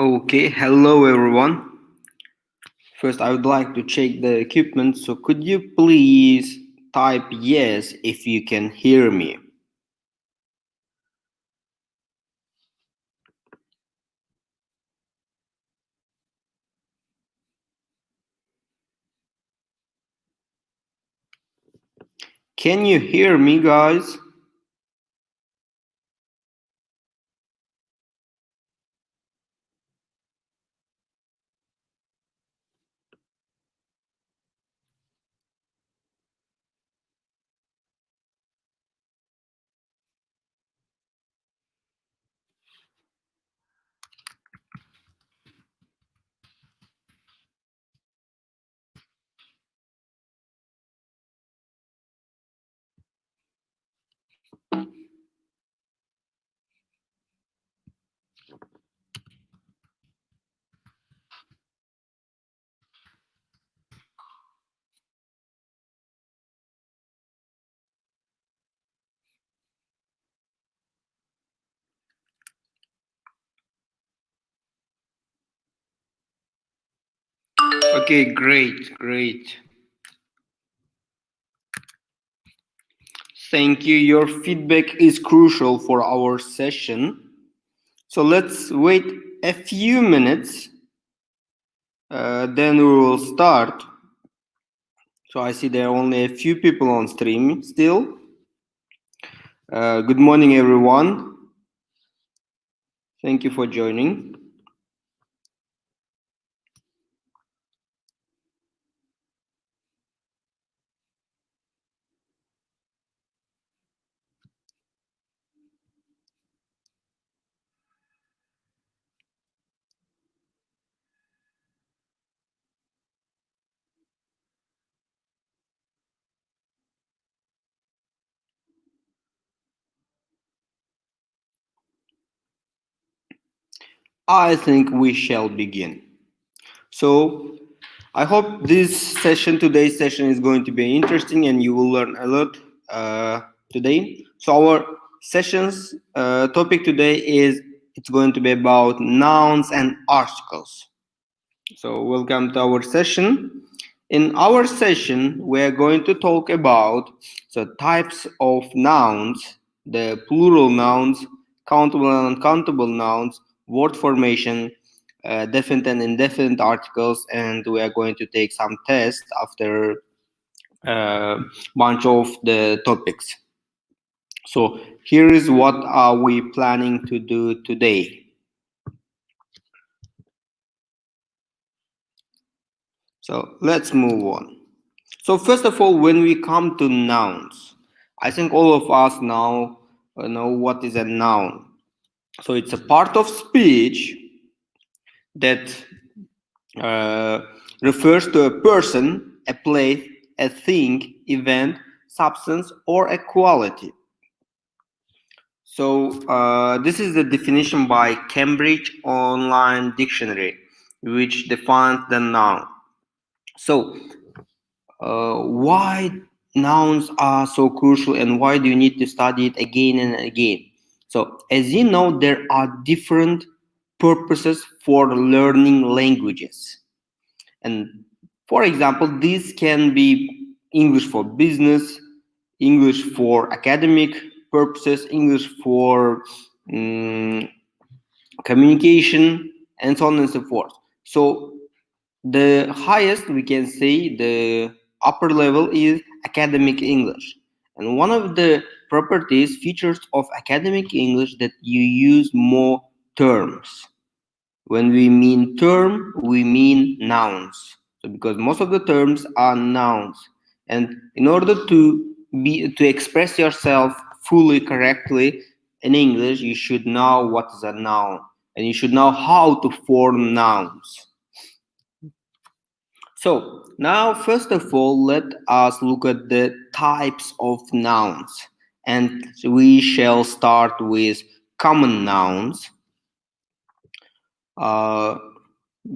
Okay, hello everyone. First, I would like to check the equipment, so could you please type yes if you can hear me? Can you hear me, guys? Okay, great. Thank you. Your feedback is crucial for our session. So let's wait a few minutes, then we will start. So I see there are only a few people on stream still. Good morning, everyone. Thank you for joining. I think we shall begin. So, I hope today's session is going to be interesting and you will learn a lot today. So, our session's topic today it's going to be about nouns and articles. So, welcome to our session. In our session, we are going to talk about the types of nouns, the plural nouns, countable and uncountable nouns, word formation, definite and indefinite articles, and we are going to take some tests after a bunch of the topics. So here is what are we planning to do today. So let's move on. So first of all, when we come to nouns, I think all of us now know what is a noun. So it's a part of speech that refers to a person, a place, a thing, event, substance, or a quality. So this is the definition by Cambridge Online Dictionary, which defines the noun. So why nouns are so crucial and why do you need to study it again and again? So as you know, there are different purposes for learning languages. And for example, these can be English for business, English for academic purposes, English for communication, and so on and so forth. So the highest we can say, the upper level, is academic English. And one of the features of academic English that you use more terms. When we mean term, we mean nouns. So because most of the terms are nouns. And in order to express yourself fully correctly in English, you should know what is a noun. And you should know how to form nouns. So now, first of all, let us look at the types of nouns. And we shall start with common nouns.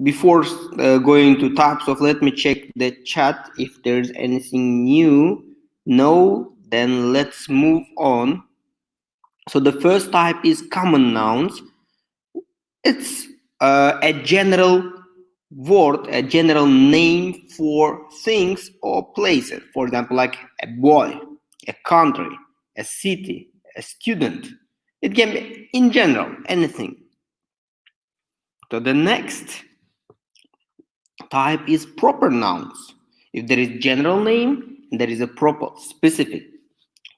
Before going to types of, let me check the chat if there's anything new. No, then let's move on. So the first type is common nouns. It's a general word, a general name for things or places. For example, like a boy, a country, a city, a student. It can be in general, anything. So the next type is proper nouns. If there is general name, there is a proper, specific.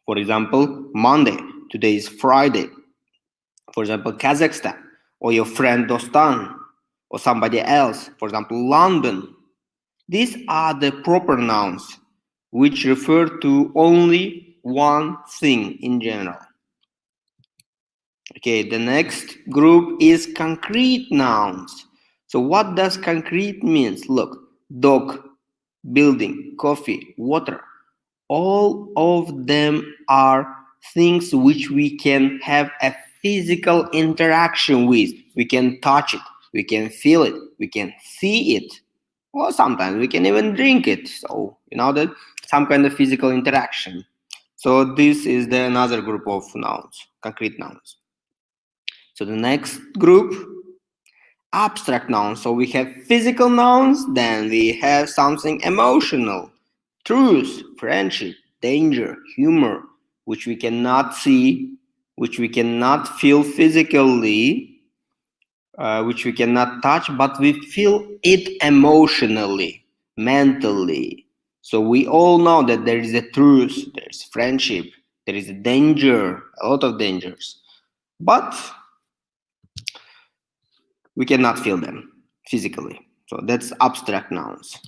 For example, Monday. Today is Friday. For example, Kazakhstan, or your friend Dostan, or somebody else. For example, London. These are the proper nouns, which refer to only one thing in general. Okay, the next group is concrete nouns. So what does concrete means? Look, dog, building, coffee, water. All of them are things which we can have a physical interaction with. We can touch it, we can feel it, we can see it, or sometimes we can even drink it. So you know that some kind of physical interaction. So this is the another group of nouns, concrete nouns. So the next group, abstract nouns. So we have physical nouns, then we have something emotional, truth, friendship, danger, humor, which we cannot see, which we cannot feel physically, which we cannot touch, but we feel it emotionally, mentally. So we all know that there is a truth, there is friendship, there is a danger, a lot of dangers, but we cannot feel them physically. So that's abstract nouns.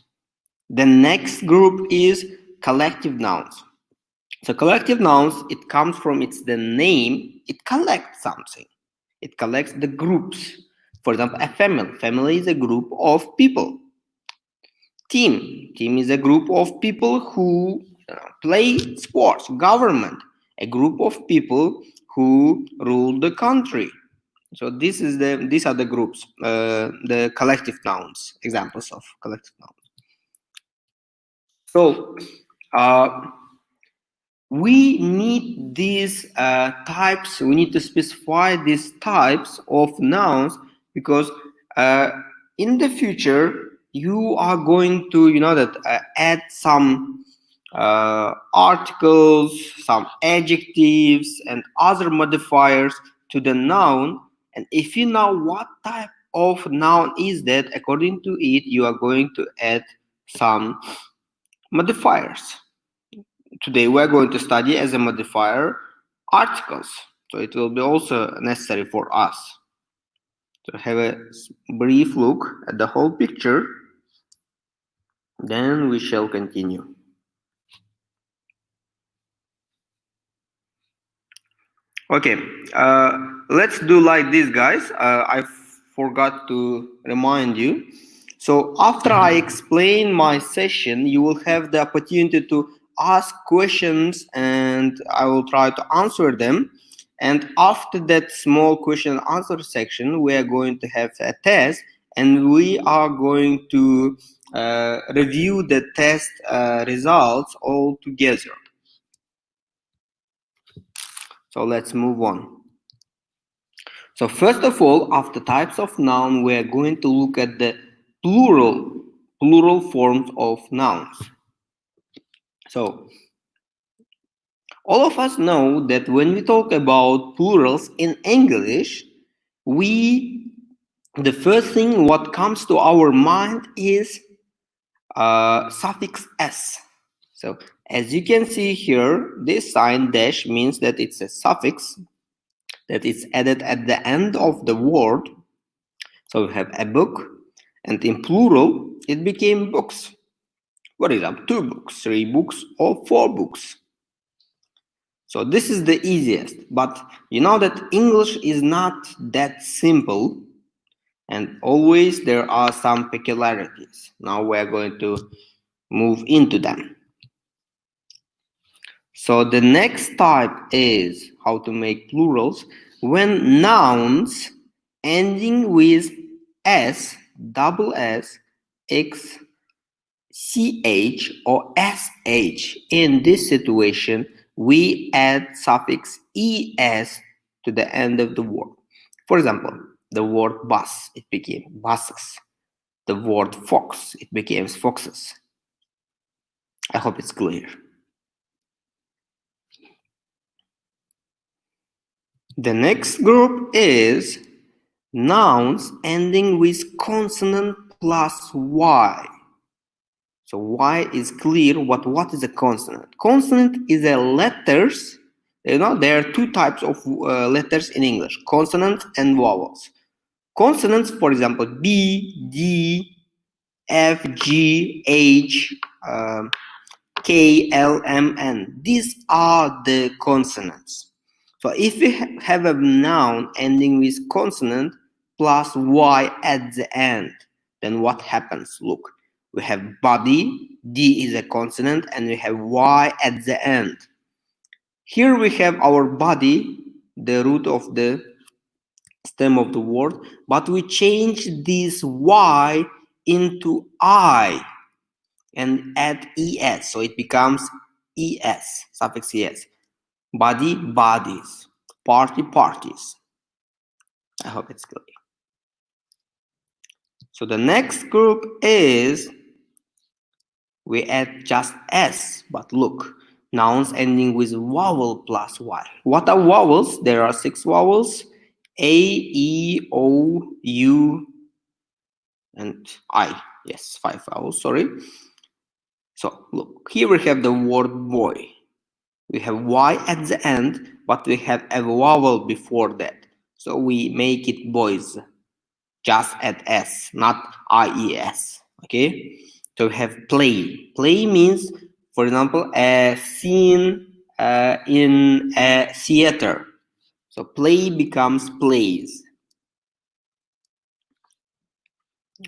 The next group is collective nouns. So collective nouns, it comes from the name, it collects something. It collects the groups. For example, a family. Family is a group of people. Team is a group of people who play sports. Government, a group of people who rule the country. So these are the groups, the collective nouns, examples of collective nouns. So we need these types. We need to specify these types of nouns because in the future you are going to add some articles, some adjectives, and other modifiers to the noun. And if you know what type of noun is that, according to it, you are going to add some modifiers. Today we are going to study as a modifier articles. So it will be also necessary for us to have a brief look at the whole picture. Then we shall continue. Okay, let's do like this, guys. I forgot to remind you. So after I explain my session, you will have the opportunity to ask questions and I will try to answer them. And after that small question and answer section, we are going to have a test and we are going to review the test results all together. So let's move on. So first of all, after types of noun, we are going to look at the plural forms of nouns. So all of us know that when we talk about plurals in English, the first thing what comes to our mind is suffix s. So as you can see here, this sign dash means that it's a suffix that is added at the end of the word. So we have a book, and in plural, it became books. For example, 2 books, 3 books, or 4 books. So this is the easiest, but you know that English is not that simple, and always there are some peculiarities. Now we're going to move into them. So the next type is how to make plurals when nouns ending with s, double s, x, ch, or sh. In this situation, we add suffix es to the end of the word. For example, The word bus, it became buses. The word fox, it became foxes. I hope it's clear. The next group is nouns ending with consonant plus y. So y is clear. What is a consonant? Consonant is a letters. There are two types of letters in English: consonants and vowels. Consonants, for example, B, D, F, G, H, K, L, M, N. These are the consonants. So if we have a noun ending with consonant plus Y at the end, then what happens? Look, we have body, D is a consonant, and we have Y at the end. Here we have our body, the root of the stem of the word, but we change this Y into I and add es, so it becomes es, suffix es. Body, bodies. Party, parties. I hope it's clear. So the next group is, we add just s, but look, nouns ending with vowel plus y. What are vowels? There are 6 vowels: a, e, o, u, and I. Yes, 5 vowels, sorry. So look, here we have the word boy. We have y at the end, but we have a vowel before that. So we make it boys. Just add s, not ies. Okay? So we have play. Play means, for example, a scene in a theater. So play becomes plays.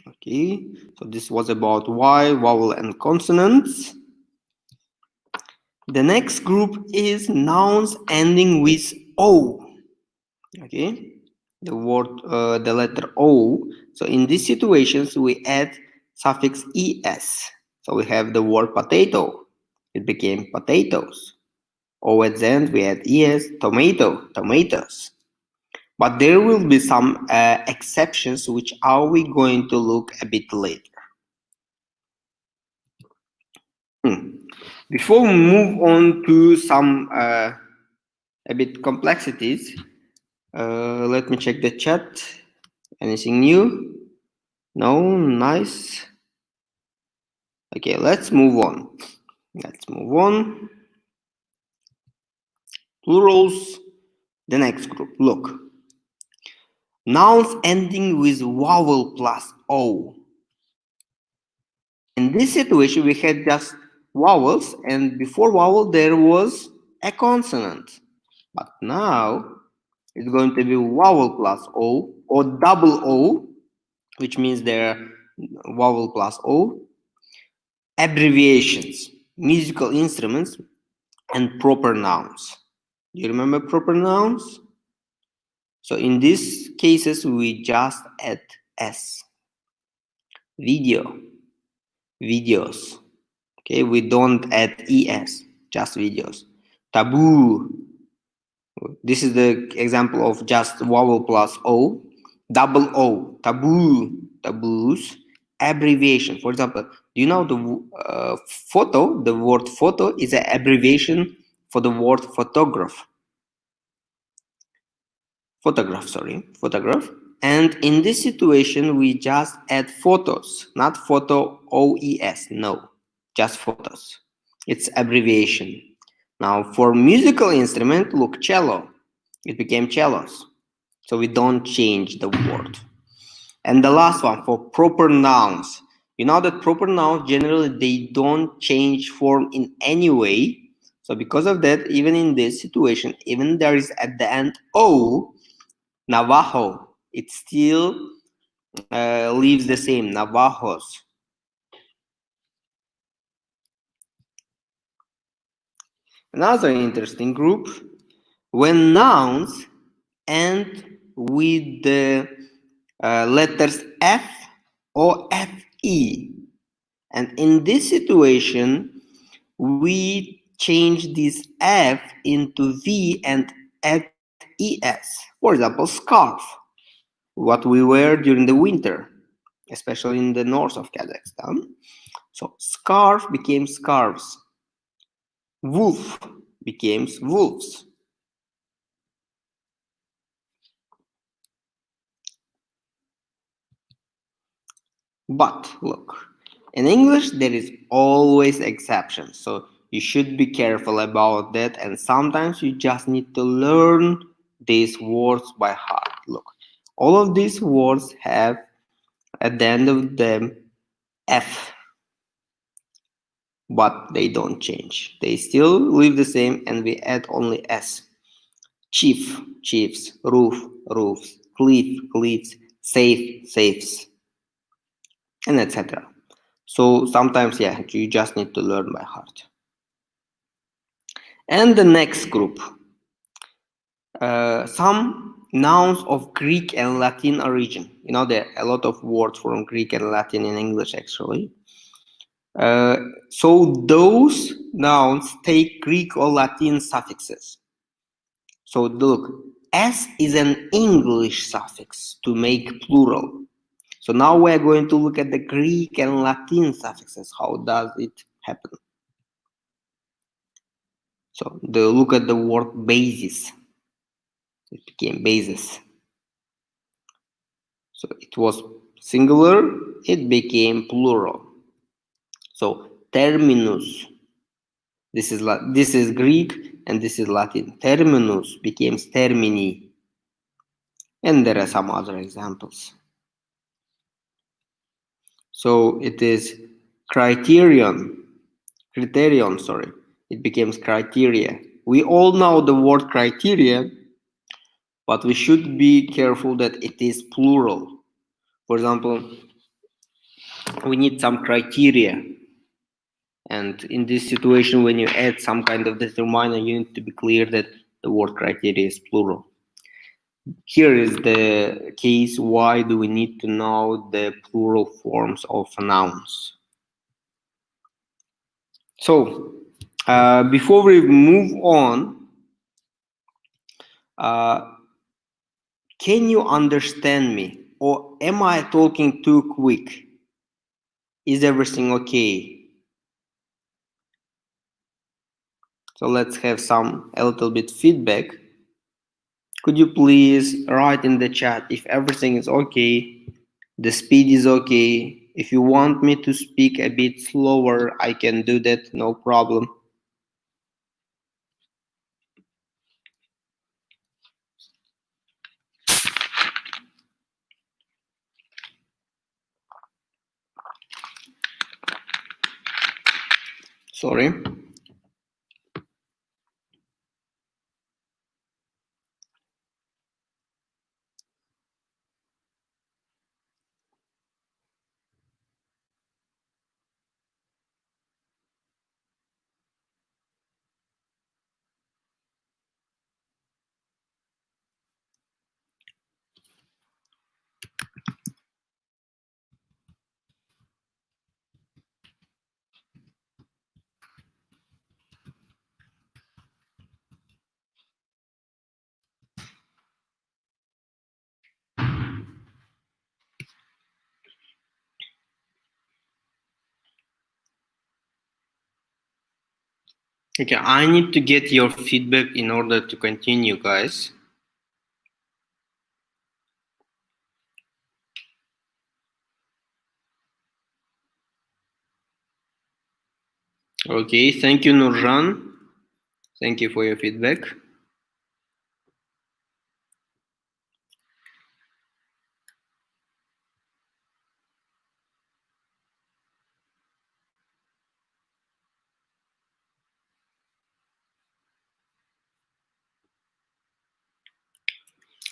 Okay, so this was about y, vowel, and consonants. The next group is nouns ending with o. Okay, the letter o. So in these situations we add suffix es. So we have the word potato, it became potatoes. O at the end we add es, tomato, tomatoes. But there will be some exceptions, which are we going to look a bit later. Before we move on to some a bit complexities, let me check the chat. Anything new? No? Nice. Okay, let's move on. Plurals. The next group. Look. Nouns ending with vowel plus o. In this situation, we had just vowels, and before vowel there was a consonant. But now it's going to be vowel plus o or double o, which means there are vowel plus o, abbreviations, musical instruments, and proper nouns. Do you remember proper nouns? So in these cases, we just add s. Video, videos. Okay, we don't add es, just videos. Taboo. This is the example of just vowel plus o. Double o, taboo, taboos. Abbreviation. For example, do you know the photo? The word photo is an abbreviation for the word photograph. Photograph. And in this situation, we just add photos, not photo OES, no, just photos. It's abbreviation. Now for musical instrument, look, cello. It became cellos. So we don't change the word. And the last one, for proper nouns. You know that proper nouns, generally, they don't change form in any way. So because of that, even in this situation, even there is at the end O, Navajo, it still leaves the same, Navajos. Another interesting group, when nouns end with the letters F or FE. And in this situation, we change this F into V and add ES. For example, scarf. what we wear during the winter, especially in the north of Kazakhstan. So scarf became scarves. Wolf became wolves. But look, in English there is always exceptions, so you should be careful about that, and sometimes you just need to learn these words by heart. Look, all of these words have at the end of them F, but they don't change. They still live the same, and we add only S. Chief, chiefs, roof, roofs, cliff, cliffs, safe, safes, and etc. So sometimes, yeah, you just need to learn by heart. And the next group, some nouns of Greek and Latin origin. You know, there are a lot of words from Greek and Latin in English actually. Uh, so those nouns take Greek or Latin suffixes. So look, S is an English suffix to make plural. So now we're going to look at the Greek and Latin suffixes. How does it happen? So look at the word basis. It became basis. So it was singular, it became plural. So terminus. This is Greek and this is Latin. Terminus became termini. And there are some other examples. So it is criterion, sorry. It becomes criteria. We all know the word criteria, but we should be careful that it is plural. For example, we need some criteria. And in this situation, when you add some kind of determiner, you need to be clear that the word criteria is plural. Here is the case, why do we need to know the plural forms of nouns? So, before we move on, can you understand me? Or am I talking too quick? Is everything okay? So let's have a little bit feedback. Could you please write in the chat if everything is okay, the speed is okay. If you want me to speak a bit slower, I can do that, no problem. Sorry. Okay, I need to get your feedback in order to continue, guys. Okay, thank you, Nurjan. Thank you for your feedback.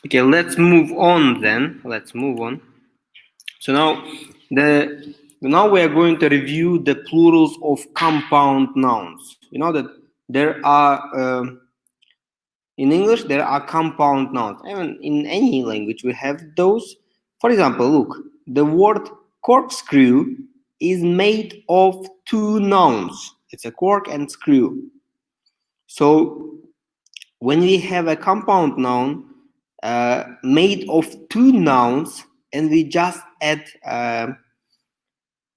Okay, let's move on then. Let's move on. So now we are going to review the plurals of compound nouns. You know that there are in English there are compound nouns. Even in any language we have those. For example, look, the word corkscrew is made of two nouns. It's a cork and screw. So when we have a compound noun, made of two nouns, and we just add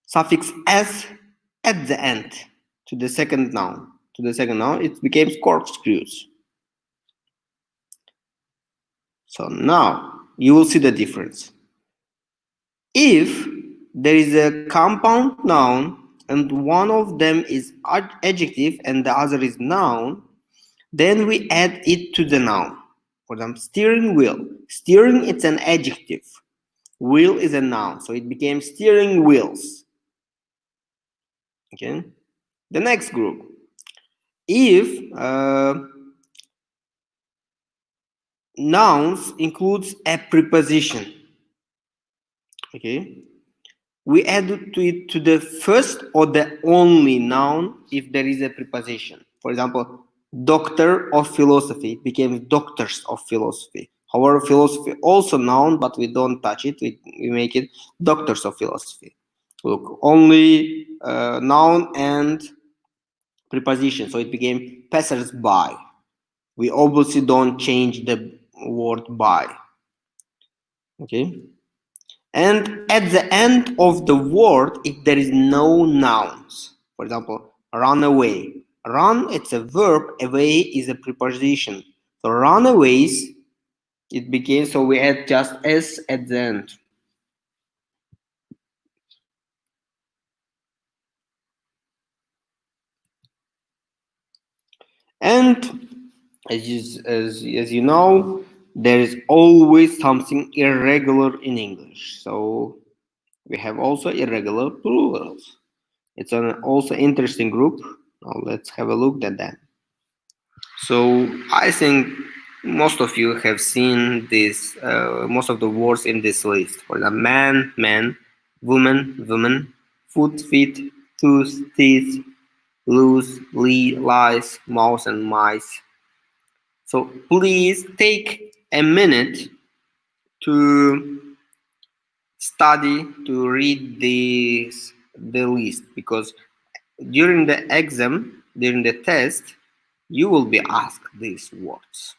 suffix s at the end to the second noun. It becomes corkscrews. So now you will see the difference. If there is a compound noun and one of them is adjective and the other is noun, then we add it to the noun. For example, steering wheel. Steering, it's an adjective. Wheel is a noun, so it became steering wheels. Okay. The next group. If nouns includes a preposition, okay, we add it to the first or the only noun if there is a preposition. For example, doctor of philosophy became doctors of philosophy. However, philosophy also noun, but we don't touch it. We make it doctors of philosophy. Look, only noun and preposition, so it became passers-by. We obviously don't change the word by. Okay. And at the end of the word, if there is no nouns, for example, run away. Run, it's a verb, away is a preposition. So runaways, it became, so we add just s at the end. And as you know, there is always something irregular in English. So we have also irregular plurals. It's an also interesting group. Now let's have a look at that. So I think most of you have seen this, most of the words in this list. For the man, man, woman, woman, foot, feet, tooth, teeth, loose, lies, mouse, and mice. So please take a minute to study, to read the list, because during the exam, during the test, you will be asked these words.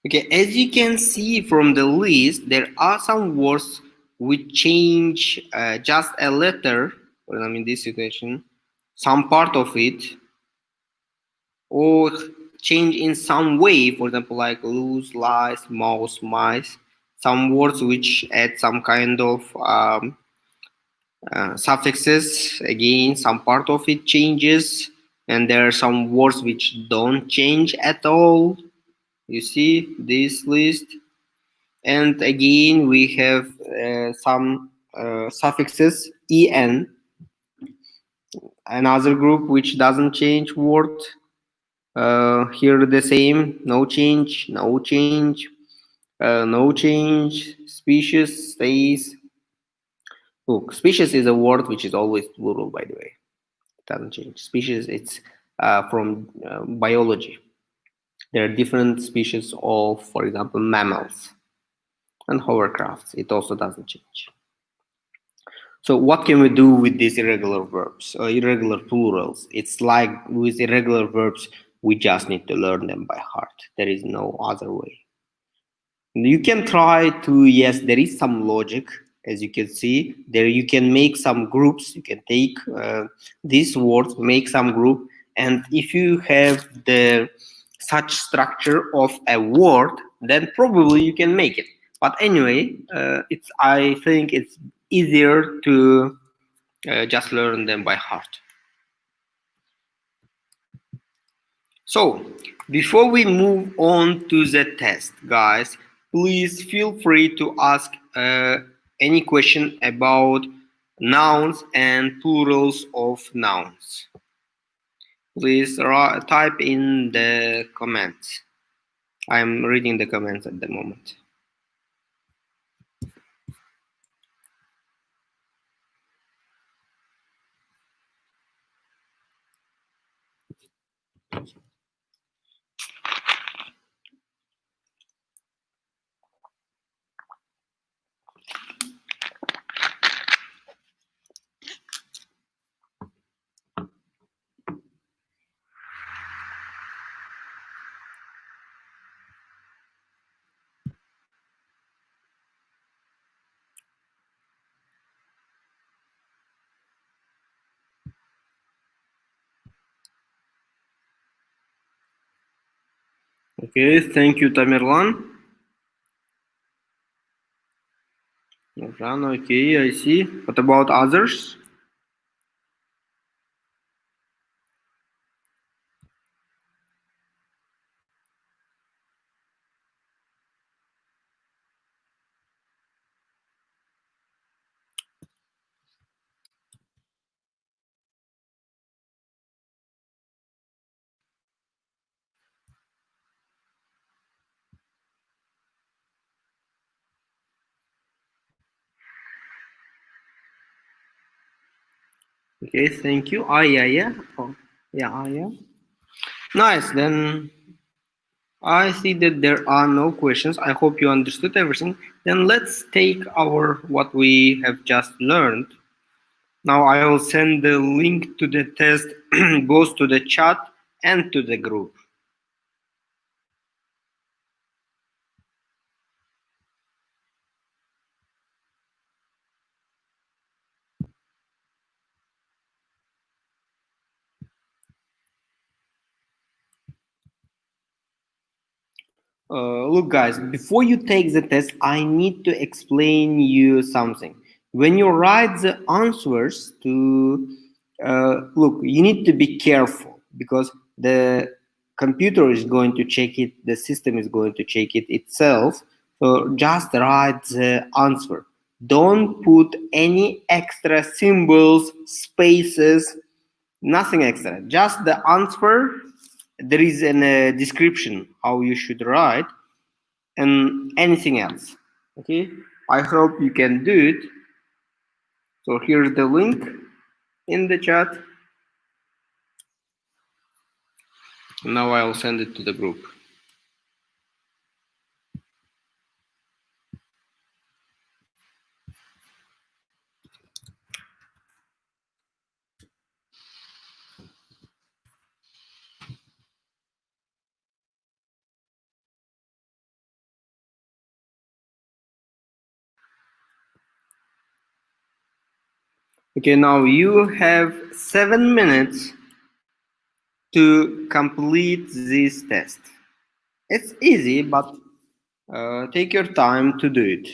Okay, as you can see from the list, there are some words which change just a letter, for example, in this situation, some part of it, or change in some way, for example, like loose, lies, mouse, mice, some words which add some kind of suffixes, again, some part of it changes, and there are some words which don't change at all. You see this list. And again we have some suffixes en, another group which doesn't change word. Here the same, no change, no change, no change. Species stays. Look, species is a word which is always plural, by the way. It doesn't change. Species, it's from biology. There are different species of, for example, mammals and hovercrafts. It also doesn't change. So what can we do with these irregular verbs, irregular plurals? It's like with irregular verbs, we just need to learn them by heart. There is no other way. You can try to, yes, there is some logic, as you can see. There you can make some groups. You can take these words, make some group, and if you have the such structure of a word, then probably you can make it. But anyway, I think it's easier to just learn them by heart. So, before we move on to the test, guys, please feel free to ask any question about nouns and plurals of nouns. Please type in the comments. I'm reading the comments at the moment. Okay, thank you, Tamerlan. Okay, I see. What about others? Okay, thank you. Yeah. Oh, yeah. Nice. Then I see that there are no questions. I hope you understood everything. Then let's take our what we have just learned. Now I will send the link to the test both to the chat and to the group. Look, guys, before you take the test, I need to explain you something. When you write the answers to look, you need to be careful because the computer is going to check it, the system is going to check it itself. So just write the answer. Don't put any extra symbols, spaces, nothing extra. Just the answer. There is a description how you should write and anything else. Okay, I hope you can do it. So here's the link in the chat. Now I'll send it to the group. Okay, now you have 7 minutes to complete this test. It's easy, but take your time to do it.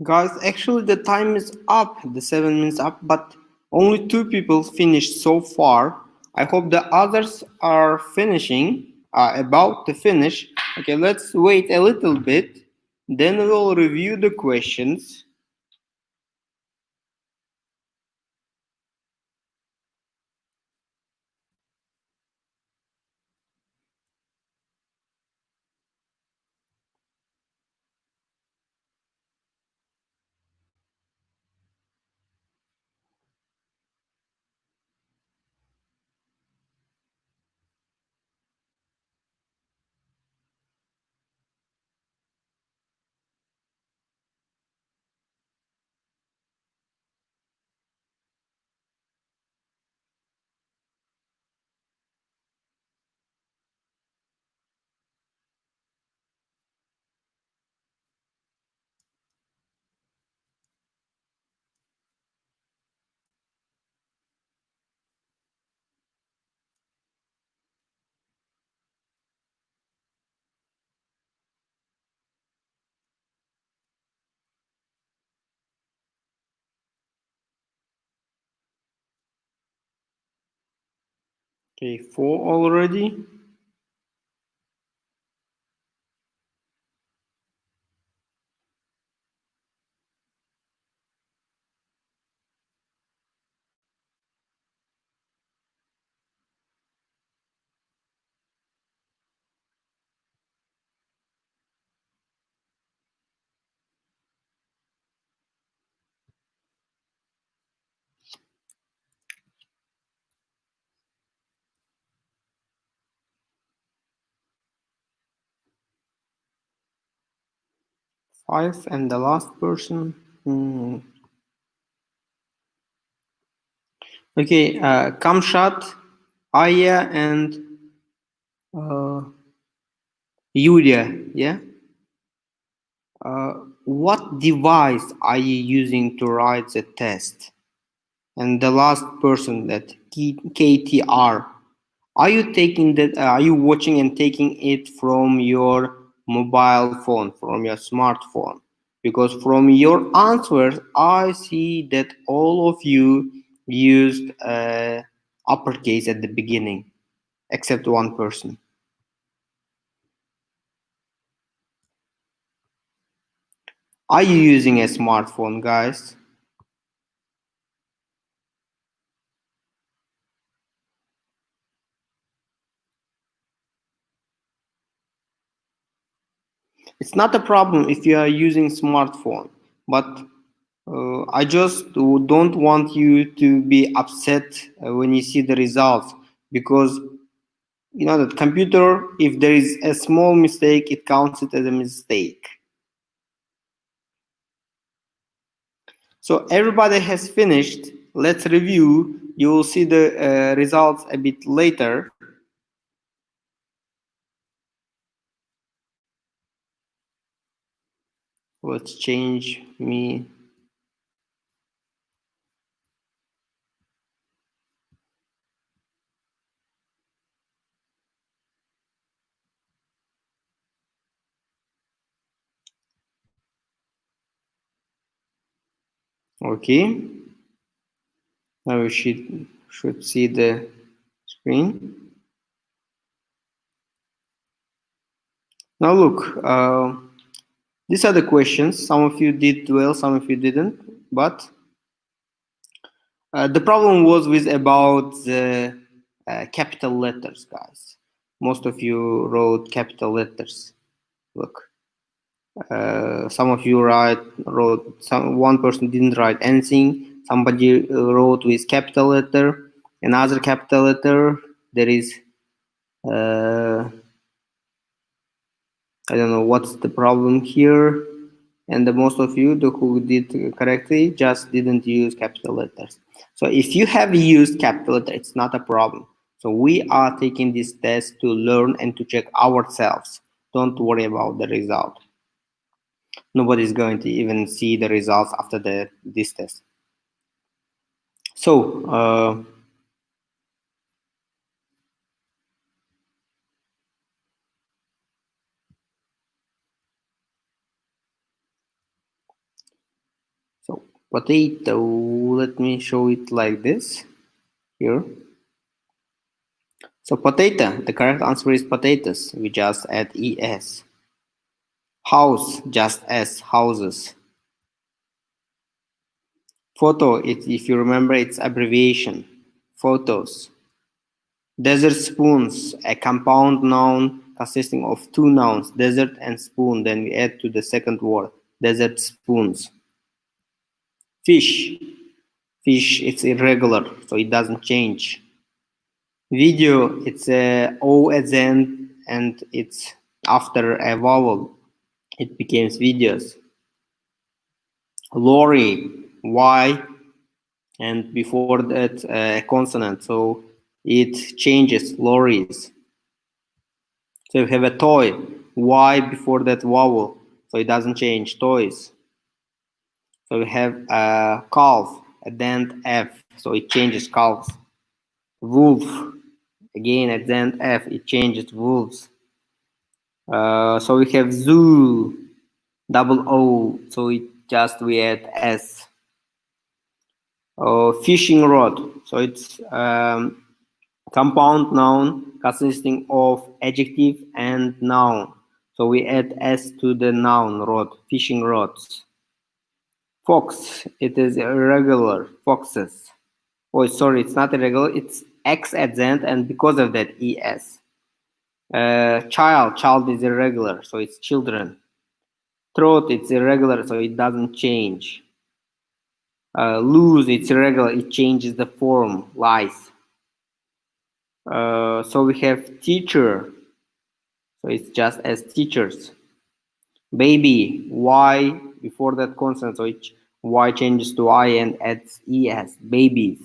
Guys, actually the time is up, the 7 minutes up, but only two people finished so far. I hope the others are finishing, about to finish. Okay, let's wait a little bit. Then we'll review the questions. Okay, four already. Five and the last person. Okay, Kamshat, Aya, and uh, Yulia. Yeah. What device are you using to write the test? And the last person, that KTR. Are you taking that? Are you watching and taking it from your mobile phone, from your smartphone? Because from your answers, I see that all of you used uppercase at the beginning, except one person. Are you using a smartphone, guys? It's not a problem if you are using smartphone, but I just don't want you to be upset when you see the results, because you know that computer, if there is a small mistake, it counts it as a mistake. So everybody has finished. Let's review. You will see the results a bit later. Let's change me. Okay. Now we should see the screen. Now look, these are the questions. Some of you did well, some of you didn't. But the problem was with about the capital letters, guys. Most of you wrote capital letters. Look, some of you wrote some. One person didn't write anything. Somebody wrote with capital letter, another capital letter. There is I don't know what's the problem here. And the most of you who did correctly just didn't use capital letters. So if you have used capital letters, it's not a problem. So we are taking this test to learn and to check ourselves. Don't worry about the result. Nobody's going to even see the results after this test. So Potato. Let me show it like this here. So potato, the correct answer is potatoes. We just add es. House, just s, houses. Photo, if you remember, it's abbreviation. Photos. Desert spoons, a compound noun consisting of two nouns, desert and spoon. Then we add to the second word, desert spoons. Fish. Fish, it's irregular, so it doesn't change. Video, it's a O at the end and it's after a vowel. It becomes videos. Lorry, Y, and before that a consonant, so it changes, lorries. So you have a toy, Y before that vowel, so it doesn't change, toys. So we have a calf, at the end F, so it changes, calves. Wolf, again at the end F, it changes, wolves. So we have zoo, double O, so it just we add S. Fishing rod, so it's compound noun consisting of adjective and noun. So we add s to the noun rod, fishing rods. Fox, it is irregular, foxes. Oh, sorry, it's not irregular, it's x at the end, and because of that, es. Child is irregular, so it's children. Throat, it's irregular, so it doesn't change. Lose, it's irregular, it changes the form, lies. So we have teacher, so it's just as teachers. Baby, Y before that consonant, so Y changes to I and adds ES, babies.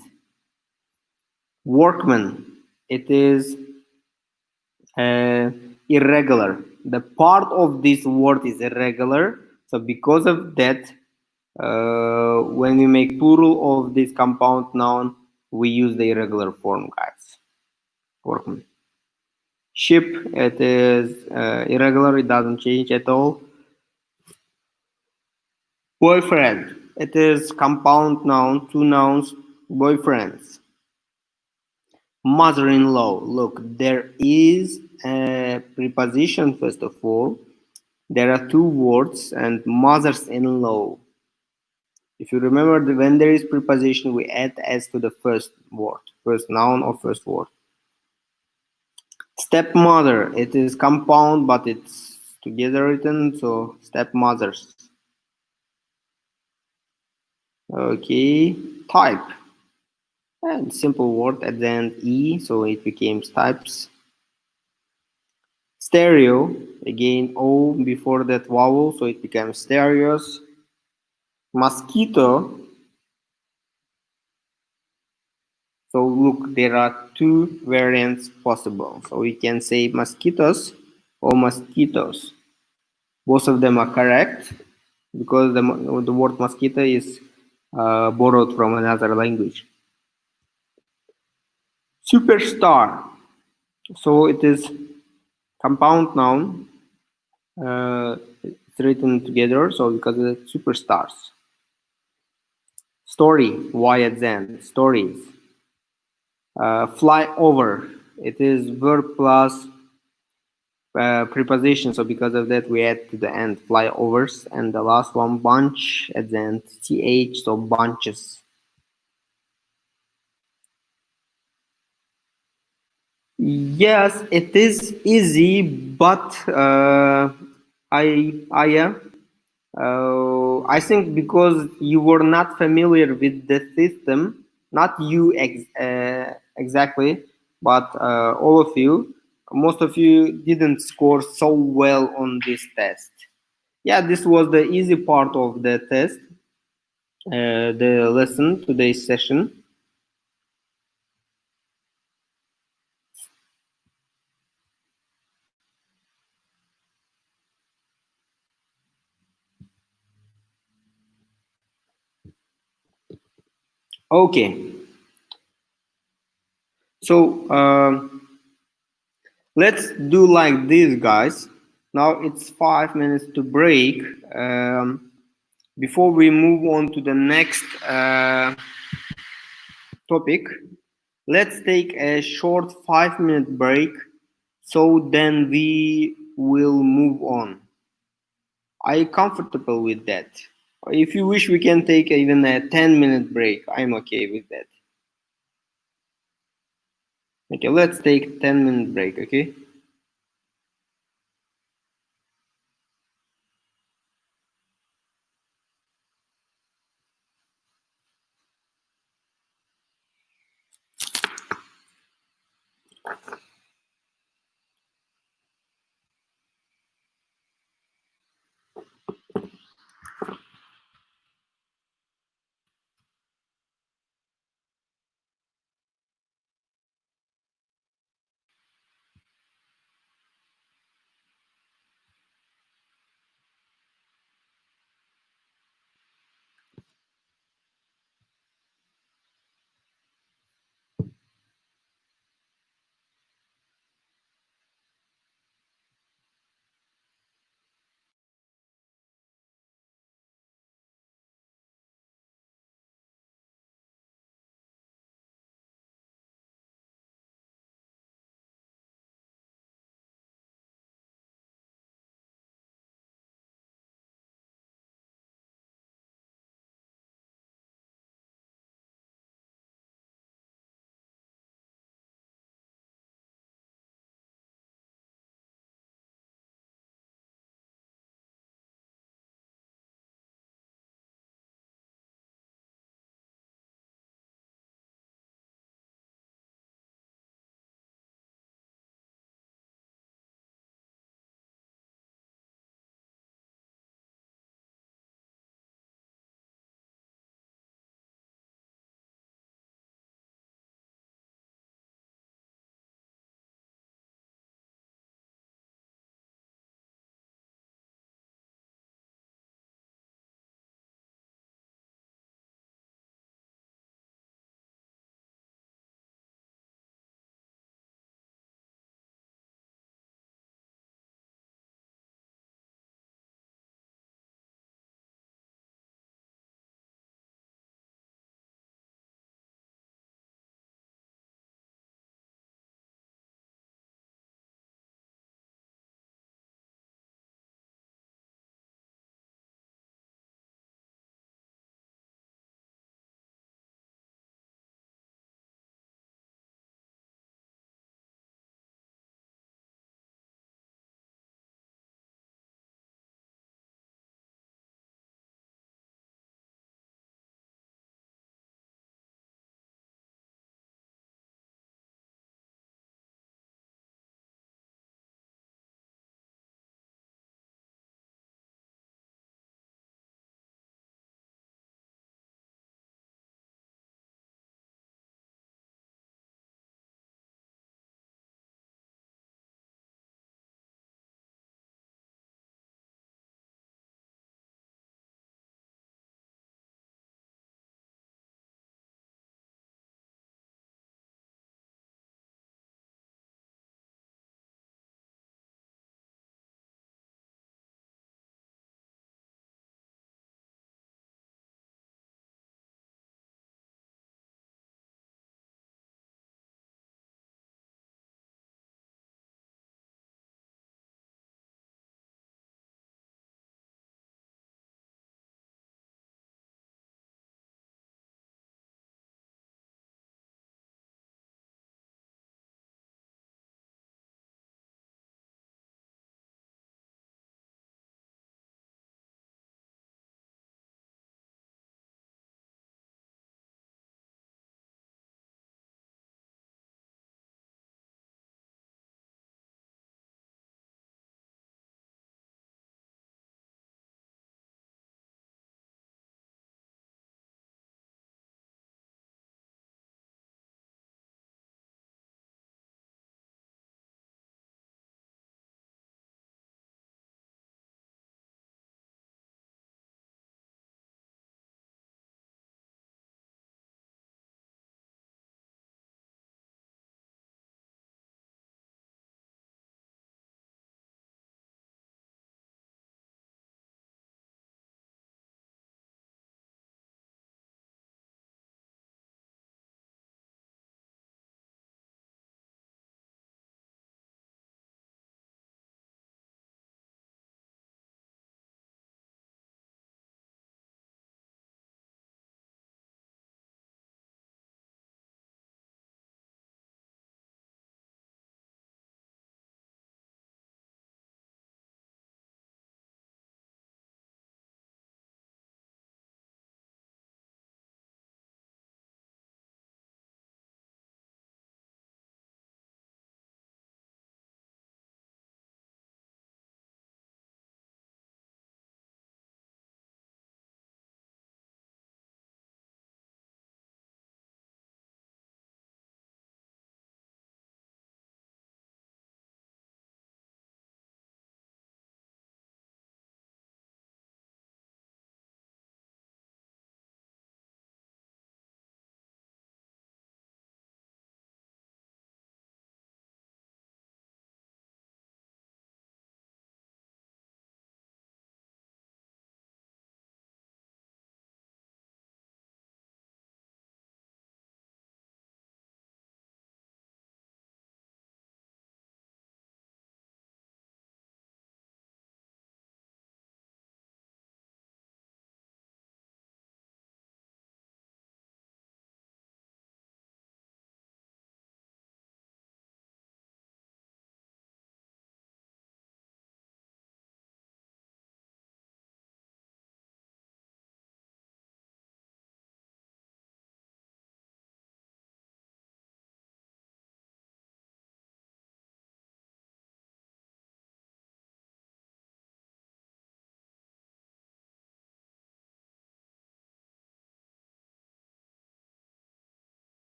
Workman, it is irregular. The part of this word is irregular, so because of that, when we make plural of this compound noun, we use the irregular form, guys. Workman. Ship, it is irregular, it doesn't change at all. Boyfriend, it is compound noun, two nouns, boyfriends. Mother-in-law, look, there is a preposition first of all. There are two words and mothers-in-law. If you remember, when there is preposition, we add s to the first word, first noun or first word. Stepmother, it is compound, but it's together written, so stepmothers. Okay, type. And simple word at the end E, so it becomes types. Stereo, again O before that vowel, so it becomes stereos. Mosquito. So look, there are two variants possible. So we can say mosquitoes or mosquitoes. Both of them are correct because the word mosquito is borrowed from another language. Superstar. So it is compound noun. It's written together, so because it's superstars. Story, Y at the end, stories. Fly over, it is verb plus preposition, so because of that we add to the end flyovers. And the last one, bunch at the end, th, so bunches. Yes, it is easy, but I think because you were not familiar with the system, not you exactly, but all of you, most of you didn't score so well on this test. Yeah, this was the easy part of the test, the lesson, today's session. Okay, so let's do like this, guys. Now it's 5 minutes to break. Before we move on to the next topic, let's take a short 5 minute break so then we will move on. Are you comfortable with that? Or if you wish, we can take even a 10 minute break. I'm okay with that. Okay, let's take 10 minute break, okay?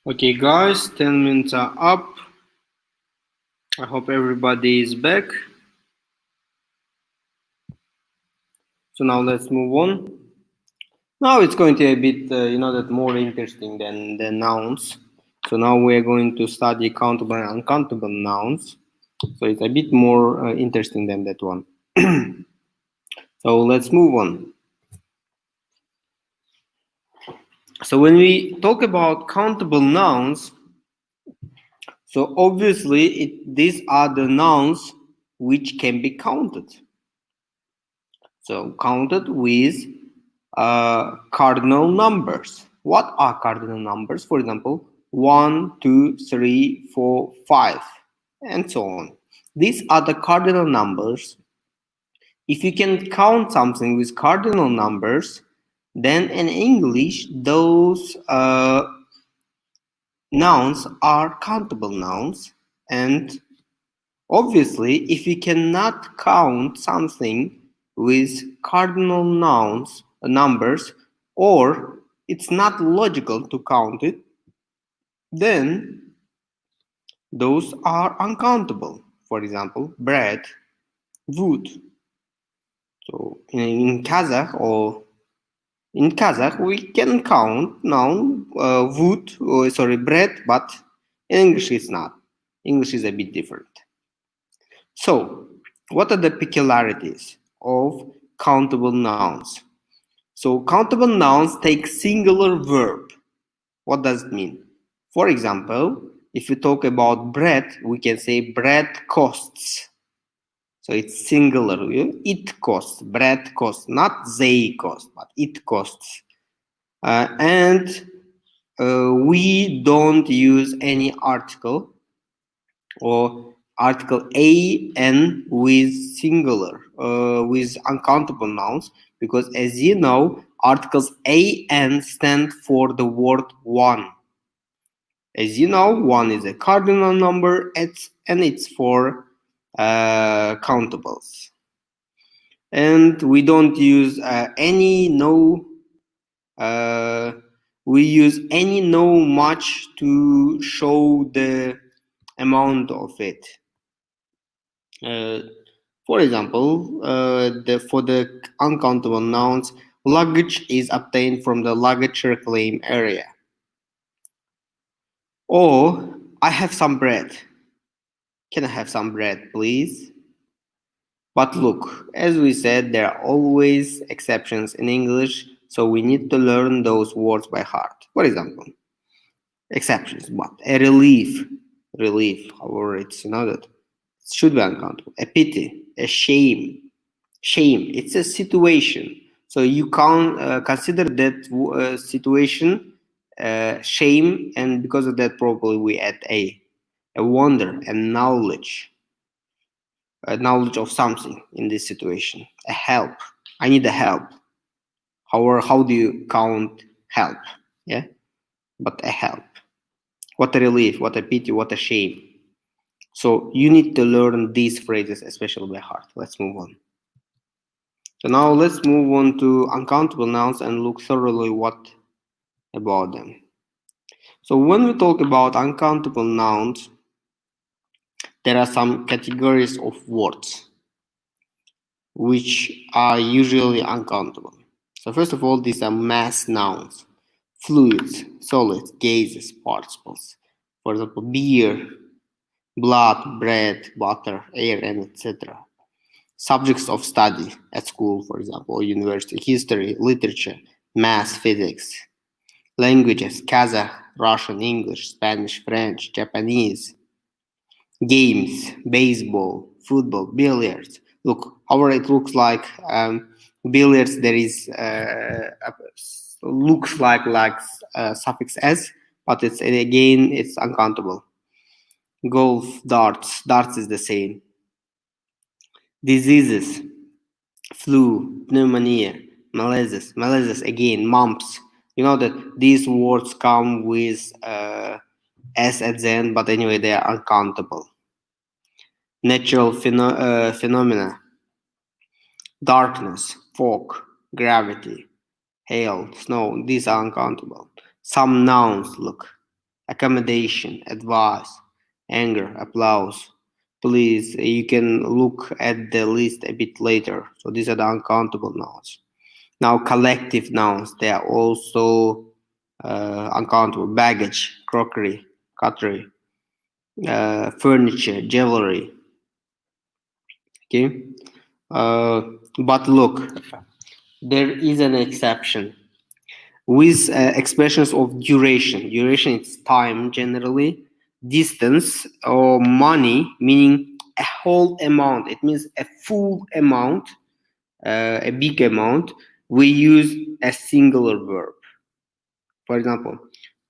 Okay, guys, 10 minutes are up. I hope everybody is back. So now let's move on. Now it's going to be a bit, that more interesting than the nouns. So now we're going to study countable and uncountable nouns. So it's a bit more interesting than that one. So let's move on. So when we talk about countable nouns, so obviously these are the nouns which can be counted. So counted with cardinal numbers. What are cardinal numbers? For example, 1, 2, 3, 4, 5, and so on. These are the cardinal numbers. If you can count something with cardinal numbers, then in English, those nouns are countable nouns. And obviously, if you cannot count something with cardinal numbers, or it's not logical to count it, then those are uncountable. For example, bread, wood. So in Kazakh we can count noun bread, but in English it's not. English is a bit different. So, what are the peculiarities of countable nouns? So, countable nouns take singular verb. What does it mean? For example, if you talk about bread, we can say bread costs. So it's singular. It costs. Bread costs. Not they cost, but it costs. And we don't use any article or article an with singular, with uncountable nouns, because as you know, articles an stand for the word one. As you know, one is a cardinal number, and it's for countables. And we don't use any no. We use any no much to show the amount of it. For example, for the uncountable nouns, luggage is obtained from the luggage reclaim area. Or, I have some bread. Can I have some bread, please? But look, as we said, there are always exceptions in English, so we need to learn those words by heart. For example, exceptions, but a relief, however, it's that it should be uncountable. A pity, a shame, it's a situation. So you can consider that situation shame, and because of that, probably we add a wonder and knowledge. Knowledge of something in this situation. A help. I need a help. However, how do you count help? Yeah, but a help. What a relief, what a pity, what a shame. So you need to learn these phrases, especially by heart. Let's move on. So now let's move on to uncountable nouns and look thoroughly what about them. So when we talk about uncountable nouns, there are some categories of words which are usually uncountable. So first of all, these are mass nouns: fluids, solids, gases, particles. For example, beer, blood, bread, butter, air, and etc. Subjects of study at school, for example, or university: history, literature, math, physics. Languages: Kazakh, Russian, English, Spanish, French, Japanese. Games: baseball, football, billiards. Look, however, it looks like billiards. There is looks like suffix s, but it's uncountable. Golf, darts is the same. Diseases: flu, pneumonia, malaise again, mumps. You know that these words come with s at the end, but anyway, they are uncountable. Natural phenomena: darkness, fog, gravity, hail, snow. These are uncountable. Some nouns, look: accommodation, advice, anger, applause. Please, you can look at the list a bit later. So these are the uncountable nouns. Now, collective nouns, they are also uncountable. Baggage, crockery, cutlery, furniture, jewelry. Okay. But look, there is an exception with expressions of duration. Duration is time generally, distance or money, meaning a whole amount. It means a full amount, a big amount. We use a singular verb. For example,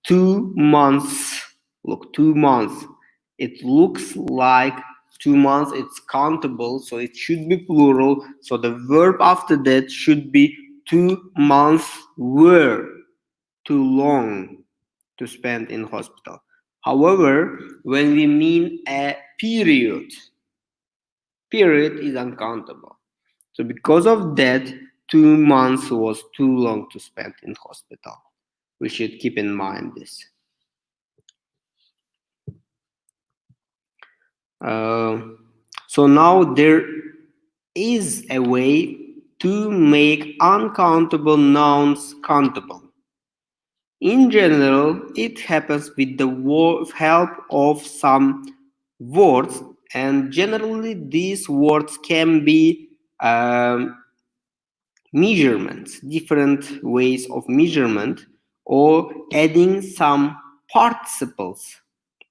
2 months. Look, 2 months. It looks like 2 months. It's countable, so it should be plural. So the verb after that should be 2 months were too long to spend in hospital. However, when we mean a period is uncountable. So because of that, 2 months was too long to spend in hospital. We should keep in mind this. So now there is a way to make uncountable nouns countable. In general, it happens with the help of some words, and generally these words can be measurements, different ways of measurement, or adding some particles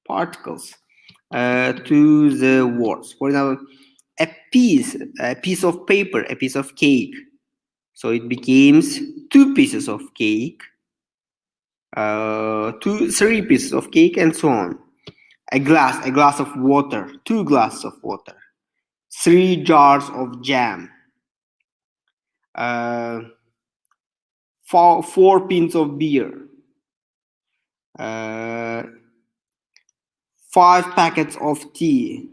to the words. For example, a piece of paper, a piece of cake. So it becomes 2 pieces of cake, 3 pieces of cake, and so on. A glass of water, 2 glasses of water, 3 jars of jam, 4 pints of beer, 5 packets of tea,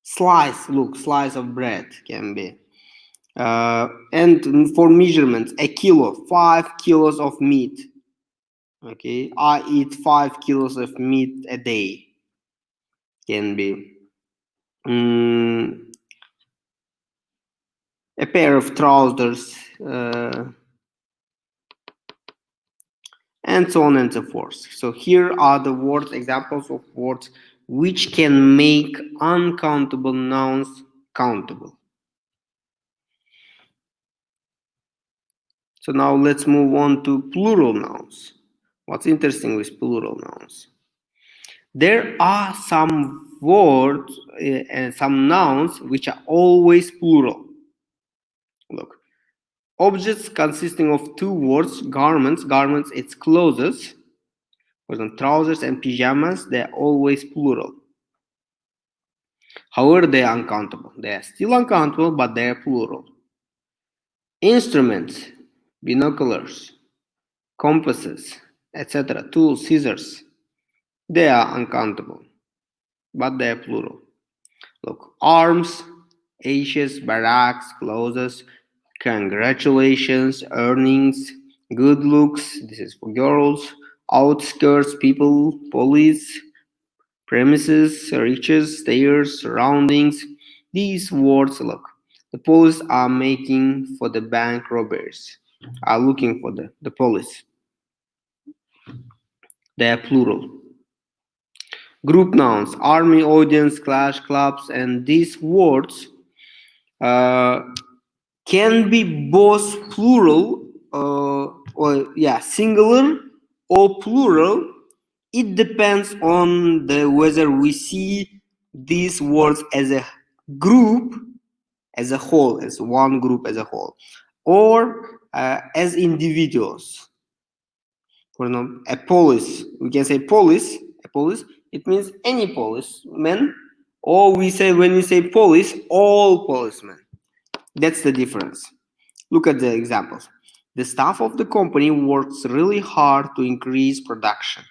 slice of bread can be. And for measurements, a kilo, 5 kilos of meat. Okay, I eat 5 kilos of meat a day. Can be a pair of trousers, and so on and so forth. So here are the words, examples of words which can make uncountable nouns countable. So now let's move on to plural nouns. What's interesting with plural nouns? There are some words and some nouns which are always plural. Look, objects consisting of 2 words, garments, it's clothes. For example, trousers and pajamas, they're always plural. However, they are uncountable. They are still uncountable, but they are plural. Instruments, binoculars, compasses, etc., tools, scissors, they are uncountable, but they are plural. Look, arms, ashes, barracks, clothes, congratulations, earnings, good looks, this is for girls, outskirts, people, police, premises, riches, stairs, surroundings. These words, look, the police are making for the bank robbers, are looking for the police. They are plural. Group nouns, army, audience, clash, clubs, and these words can be both plural singular or plural. It depends on whether we see these words as a group, as a whole, as one group as a whole, or as individuals. For example, a police, we can say police, a police, it means any policeman, or we say, when we say police, all policemen. That's the difference. Look at the examples. The staff of the company works really hard to increase production.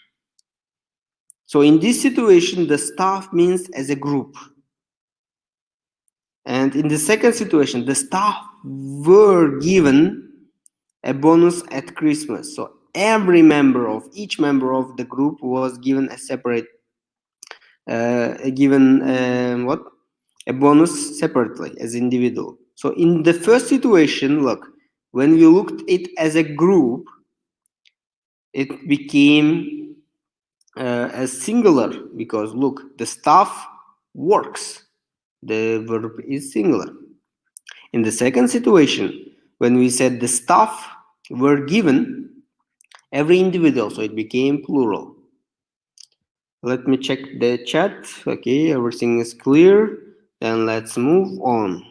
So in this situation, the staff means as a group. And in the second situation, the staff were given a bonus at Christmas. So each member of the group was given a separate given what a bonus separately as individual. So in the first situation, look, when we looked it as a group, it became as singular because look, the staff works. The verb is singular. In the second situation, when we said the staff were given every individual, so it became plural. Let me check the chat. Okay, everything is clear. Then let's move on.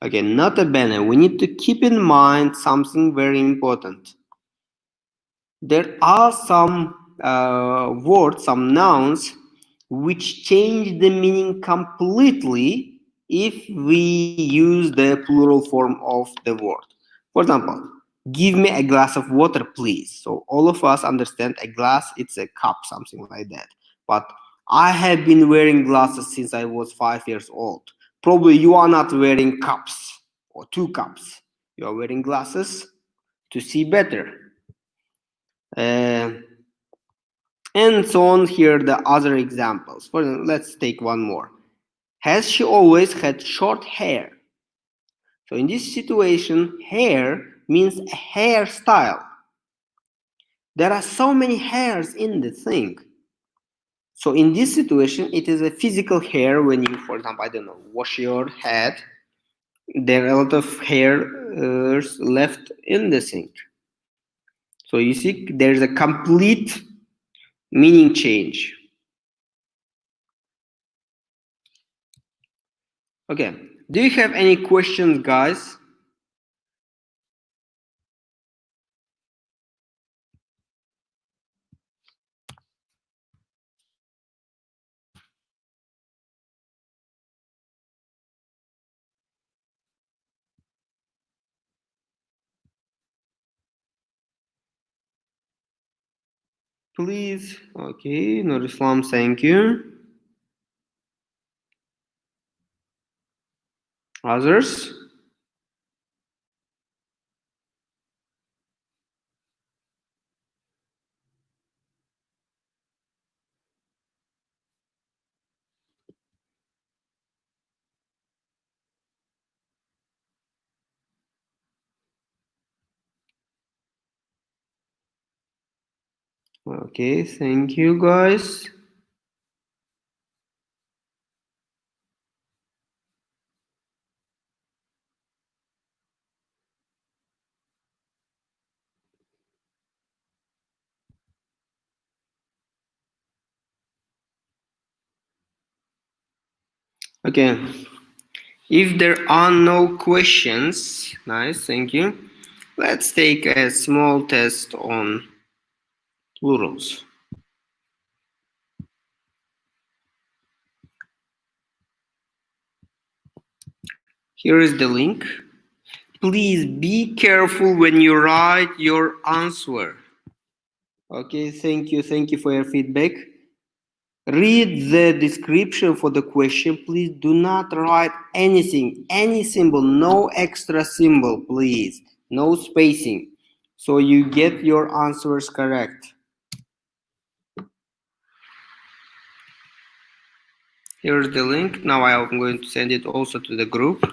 Okay, nota bene, we need to keep in mind something very important. There are some words, some nouns, which change the meaning completely if we use the plural form of the word. For example, give me a glass of water, please. So all of us understand a glass, it's a cup, something like that. But I have been wearing glasses since I was 5 years old. Probably you are not wearing cups or 2 cups. You are wearing glasses to see better. Uh, and so on. Here the other examples. For example, let's take one more. Has she always had short hair? So in this situation, hair means a hairstyle. There are so many hairs in the thing. So in this situation, it is a physical hair when you, for example, I don't know, wash your head. There are a lot of hairs left in the sink. So you see, there's a complete meaning change. Okay, do you have any questions, guys? Please. Okay, Nur Islam, thank you. Others? Okay, thank you, guys. Okay, if there are no questions, nice, thank you. Let's take a small test on plurals. Here is the link. Please be careful when you write your answer. Okay, thank you for your feedback. Read the description for the question. Please do not write anything, any symbol, no extra symbol, please. No spacing. So you get your answers correct. Here's the link. Now I am going to send it also to the group.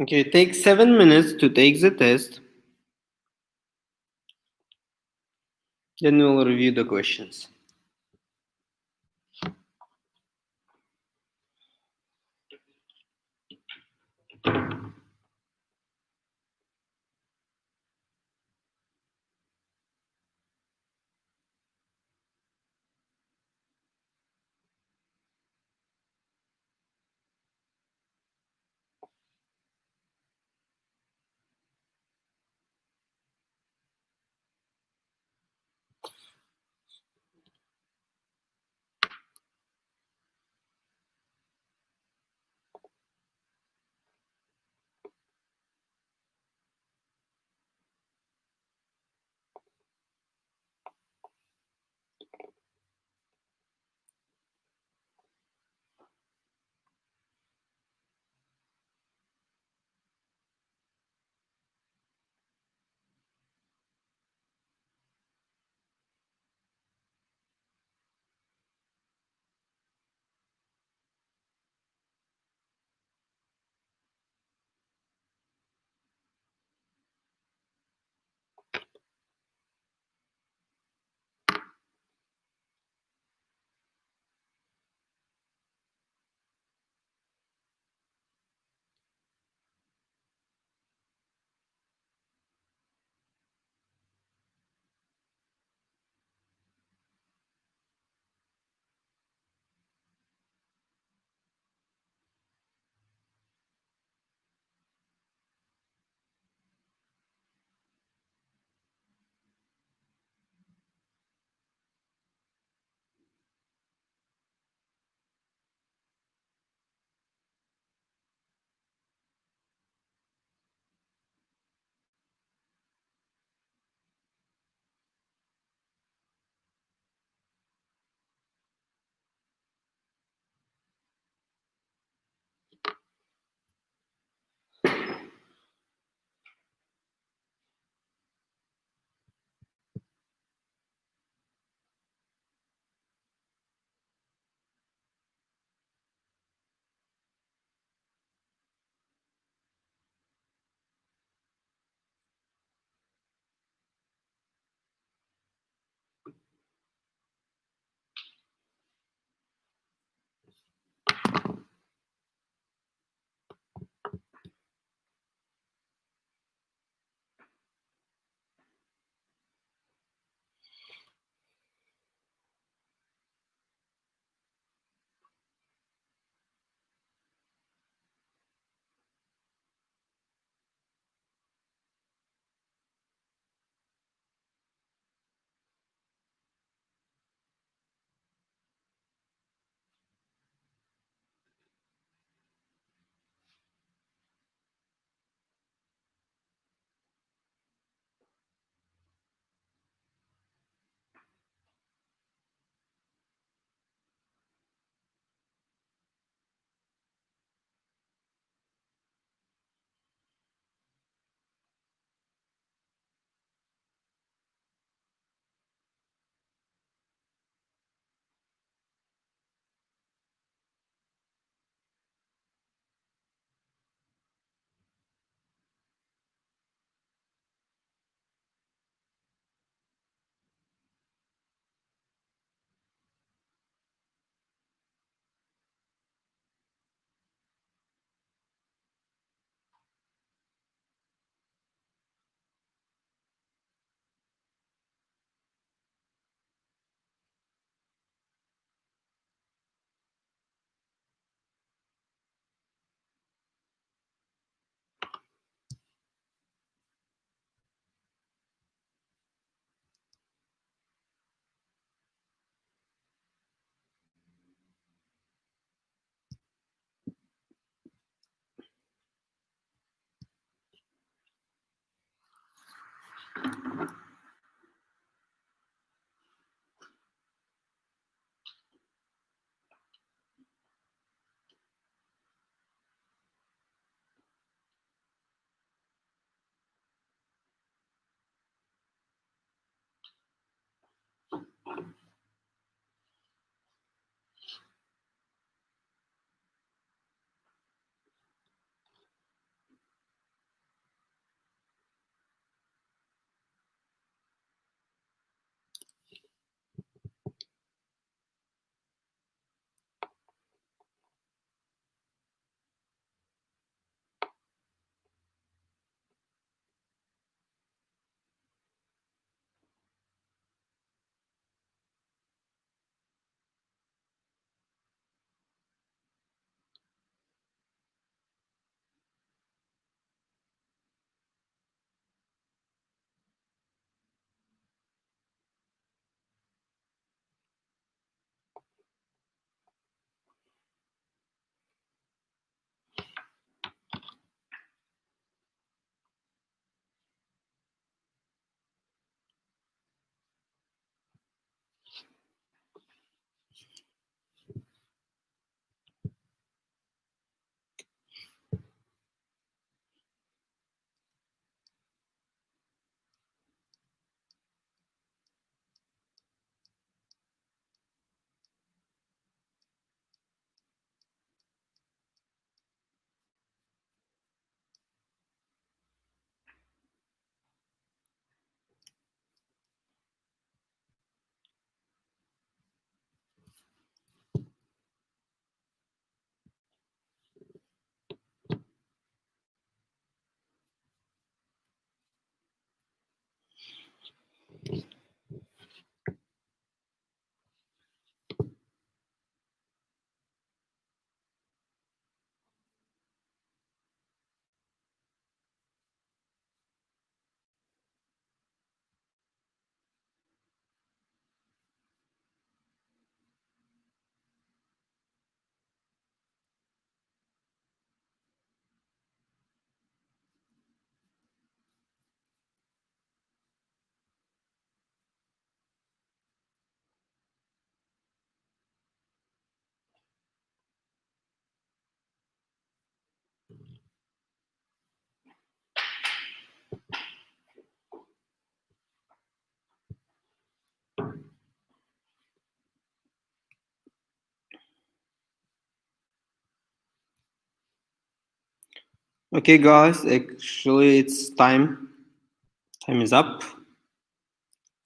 Okay, it takes 7 minutes to take the test. Then we will review the questions. Okay, guys, actually, it's time. Time is up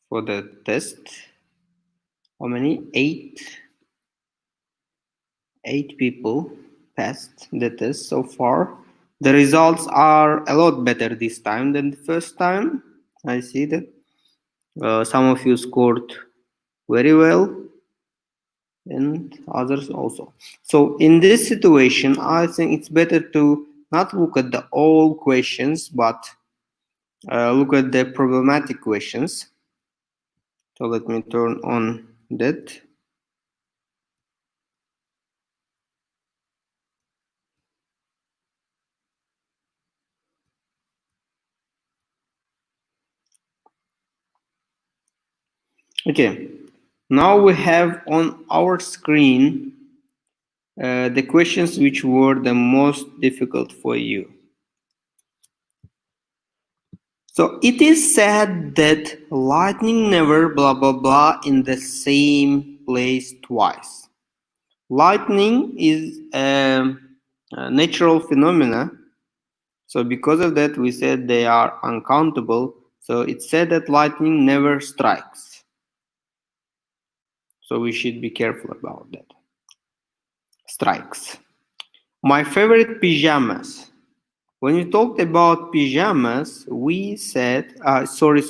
for the test. How many? Eight people passed the test so far. The results are a lot better this time than the first time. I see that some of you scored very well and others also. So in this situation, I think it's better to not look at the all questions, but look at the problematic questions. So let me turn on that. Okay, now we have on our screen the questions which were the most difficult for you. So it is said that lightning never blah blah blah in the same place twice. Lightning is a natural phenomena. So because of that, we said they are uncountable. So it's said that lightning never strikes. So we should be careful about that. Strikes. My favorite pajamas. When we talked about pajamas, we said, sorry.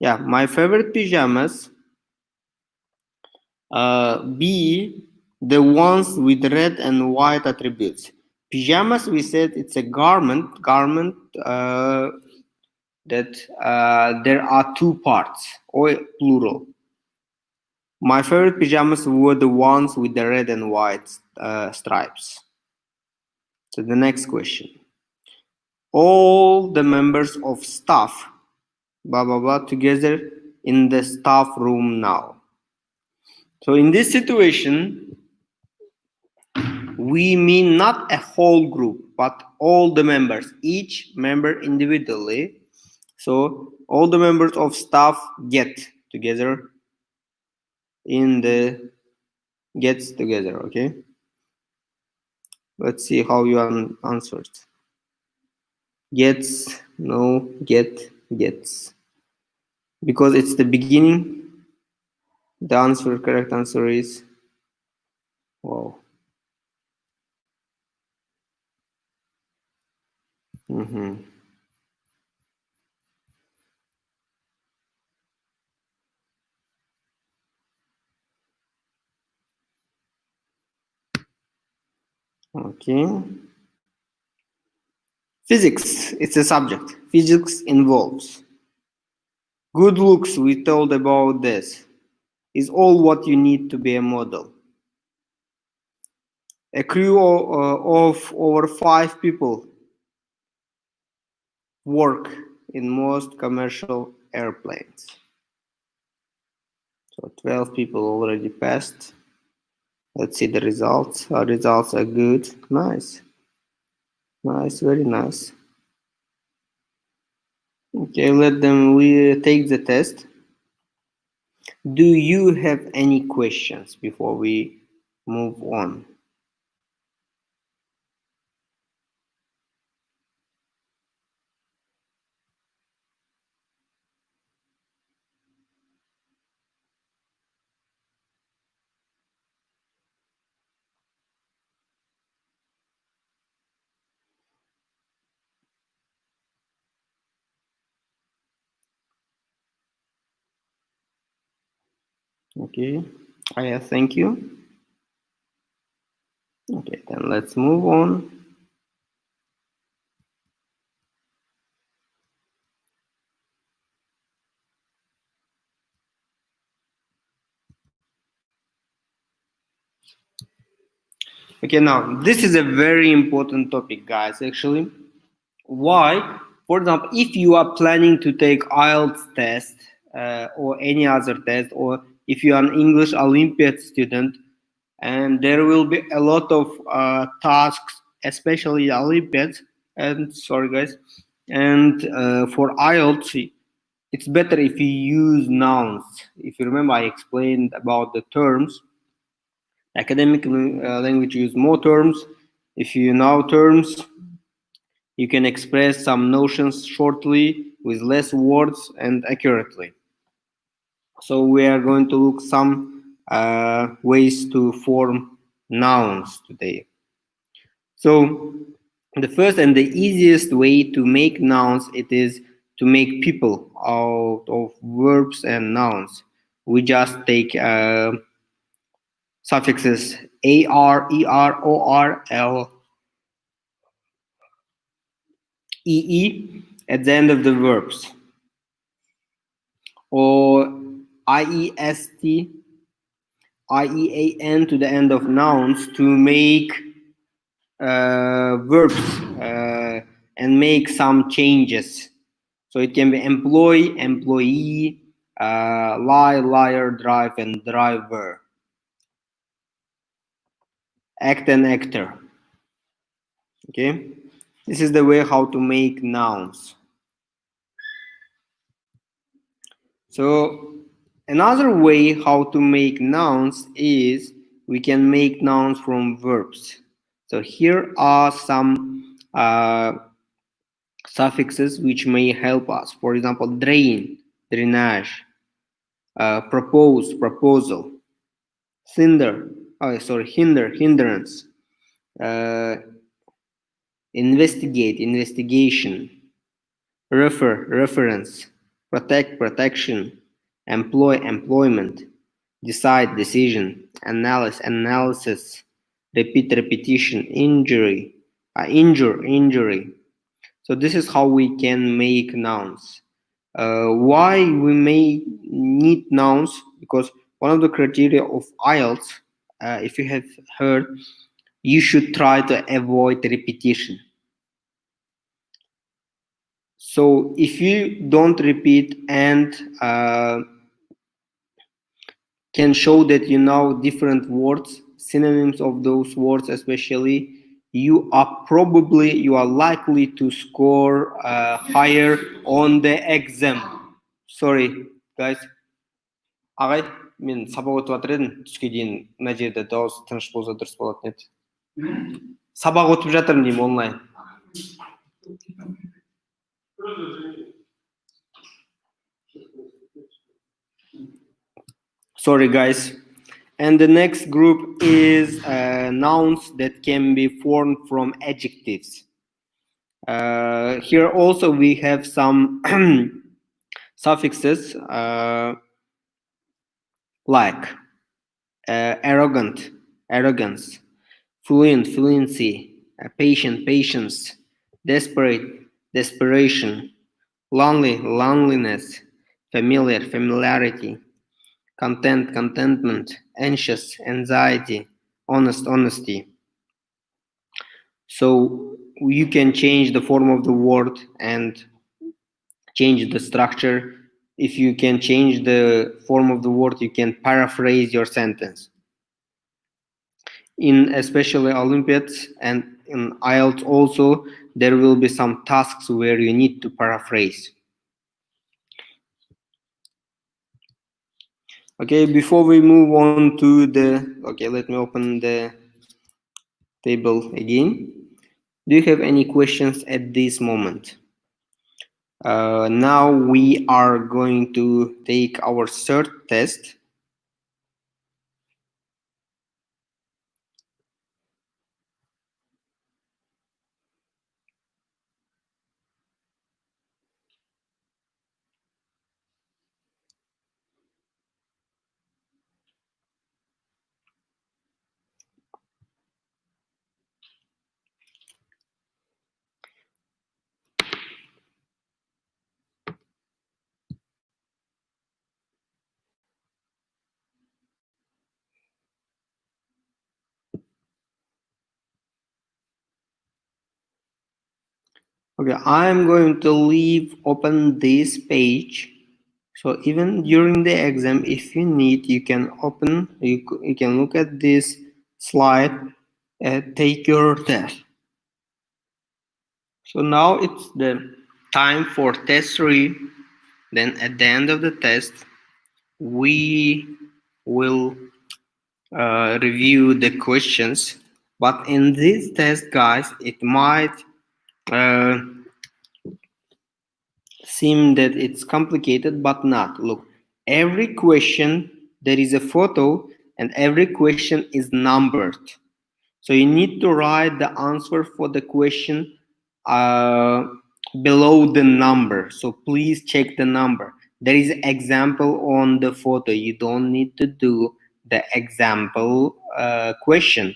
Yeah, my favorite pajamas be the ones with red and white attributes. Pajamas, we said it's a garment that there are two parts, or plural. My favorite pajamas were the ones with the red and white stripes. So the next question. All the members of staff, blah, blah, blah, together in the staff room now. So in this situation, we mean not a whole group, but all the members, each member individually. So all the members of staff get together in the gets together, okay? Let's see how you answered. Gets, no, gets. Because it's the beginning, the correct answer is, wow. Mm-hmm. Okay. Physics, it's a subject. Physics involves. Good looks, we told about this, is all what you need to be a model. A crew of over 5 people work in most commercial airplanes. So 12 people already passed. Let's see the results. Our results are good. Nice. Nice, very nice. Okay, let them we take the test. Do you have any questions before we move on? Okay, Aya, thank you. Okay, then let's move on. Okay, now this is a very important topic, guys, actually. Why? For example, if you are planning to take IELTS test or any other test, or if you are an English Olympiad student, and there will be a lot of tasks, especially Olympiads, and sorry guys, and for IELTS, it's better if you use nouns. If you remember, I explained about the terms. Academic language use more terms. If you know terms, You can express some notions shortly with less words and accurately. So we are going to look some ways to form nouns today. So the first and the easiest way to make nouns, it is to make people out of verbs and nouns. We just take suffixes ar, er, or, l, ee at the end of the verbs, or iest, IEAN to the end of nouns to make verbs and make some changes. So it can be employee, employee, lie, liar, drive, and driver. Act and actor. Okay, this is the way how to make nouns. So another way how to make nouns is we can make nouns from verbs. So here are some suffixes which may help us. For example, drain, drainage, propose, proposal, hinder, hindrance, uh, investigate, investigation, refer, reference, protect, protection, employ, employment, decide, decision, analyze, analysis, repeat, repetition, injury, injure, injury. So this is how we can make nouns. Why we may need nouns? Because one of the criteria of IELTS, if you have heard, you should try to avoid repetition. So if you don't repeat and can show that you know different words, synonyms of those words especially, you are likely to score higher on the exam. Sorry guys. Ағай, мен сабақ өтіп жатыр едім, түске дейін мына жерде дауыс тыныш болса дұрыс болатын еді. Сабақ өтіп жатырмын деймін онлайн. Sorry guys. And the next group is nouns that can be formed from adjectives. Here also we have some suffixes like arrogant, arrogance, fluent, fluency, patient, patience, desperate, desperation, lonely, loneliness, familiar, familiarity, content, contentment, anxious, anxiety, honest, honesty. So you can change the form of the word and change the structure. If you can change the form of the word, you can paraphrase your sentence. In especially Olympiads and in IELTS also, there will be some tasks where you need to paraphrase. Okay, before we move on to let me open the table again. Do you have any questions at this moment? Now we are going to take our third test. Okay, I'm going to leave open this page. So even during the exam, if you need, you can open, you can look at this slide and take your test. So now it's the time for test 3. Then at the end of the test, we will review the questions. But in this test, guys, it might uh, seem that it's complicated, but not. Look, every question there is a photo, and every question is numbered. So you need to write the answer for the question uh, below the number. So please check the number. There is example on the photo. You don't need to do the example question.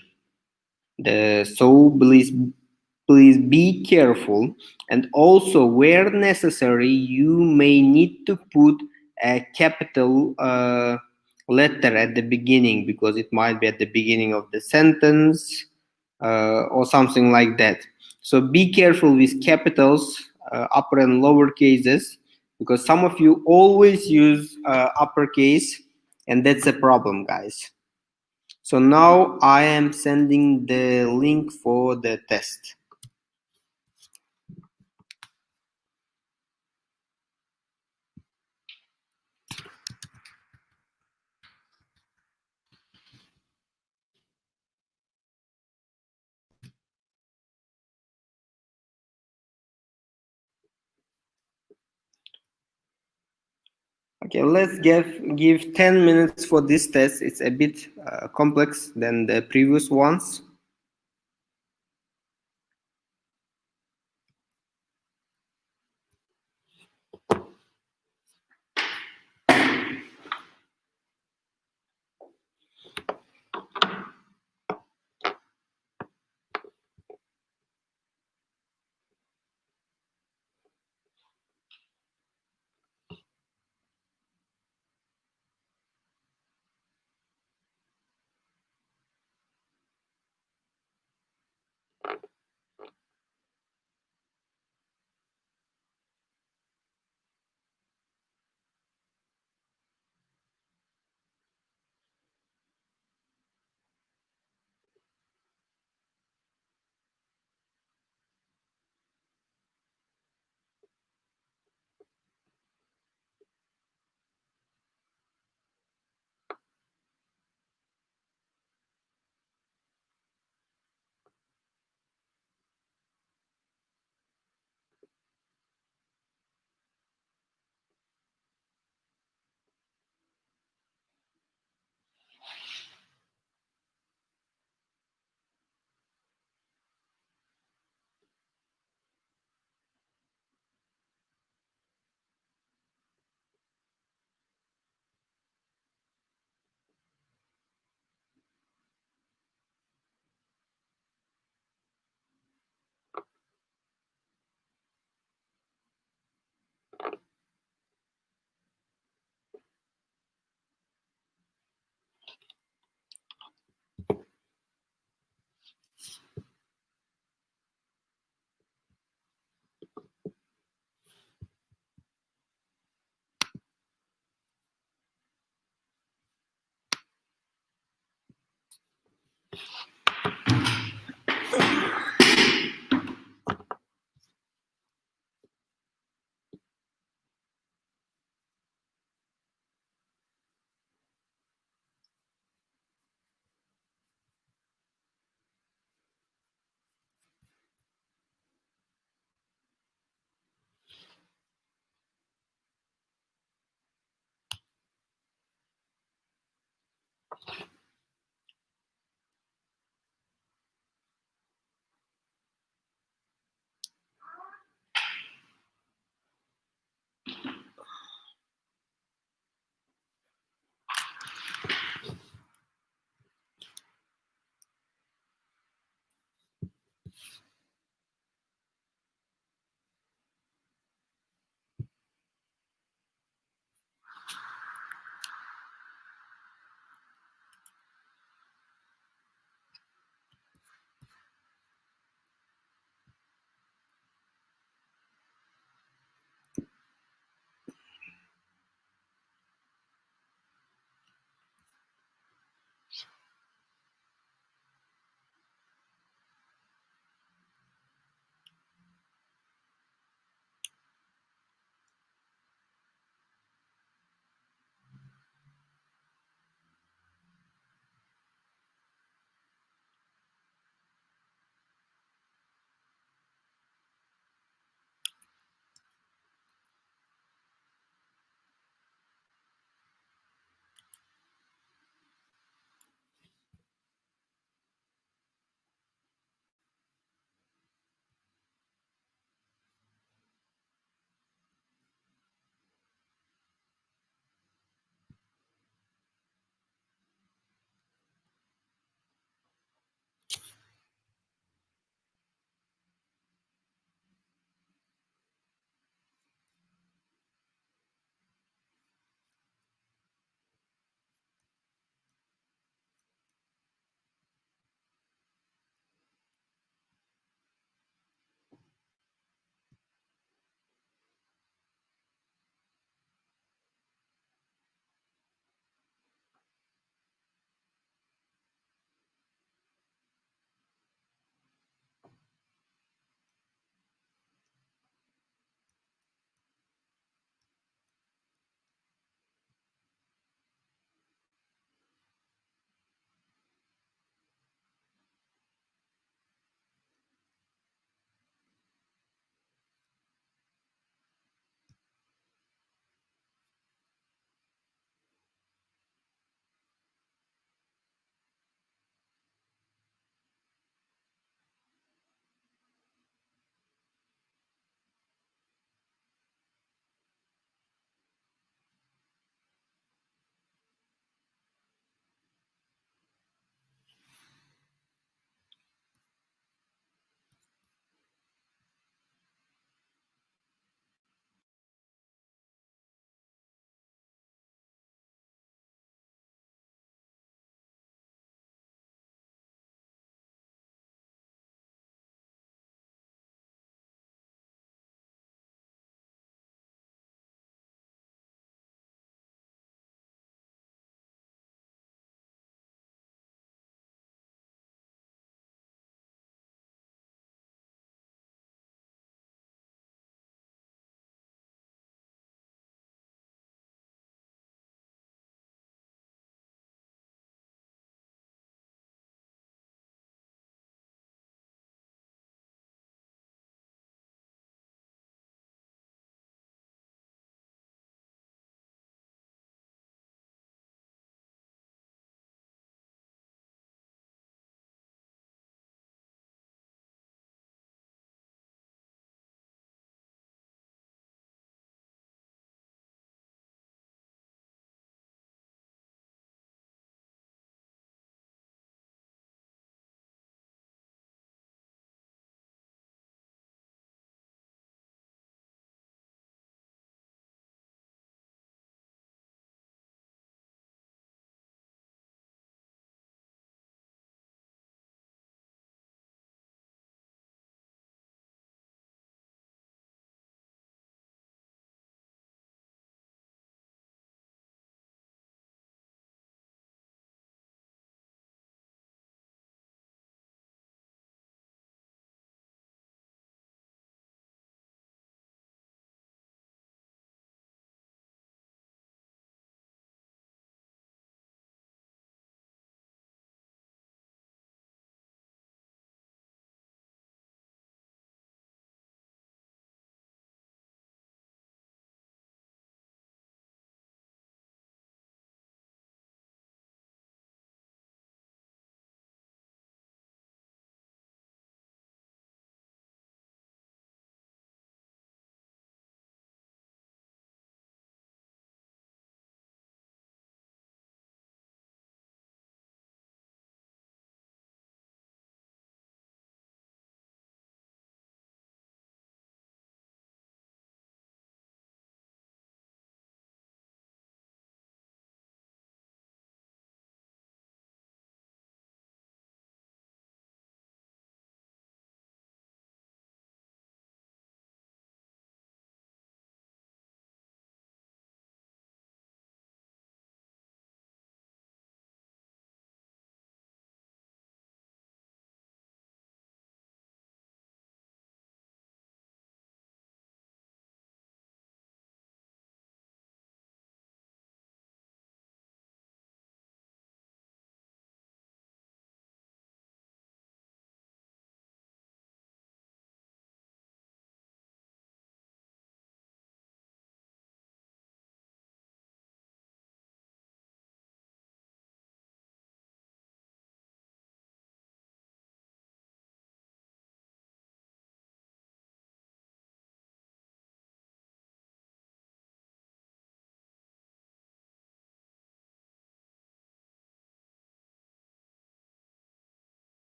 So please be careful, and also where necessary you may need to put a capital letter at the beginning, because it might be at the beginning of the sentence or something like that. So be careful with capitals, upper and lower cases, because some of you always use uppercase, and that's a problem, guys. So now I am sending the link for the test. Okay, let's give 10 minutes for this test. It's a bit complex than the previous ones.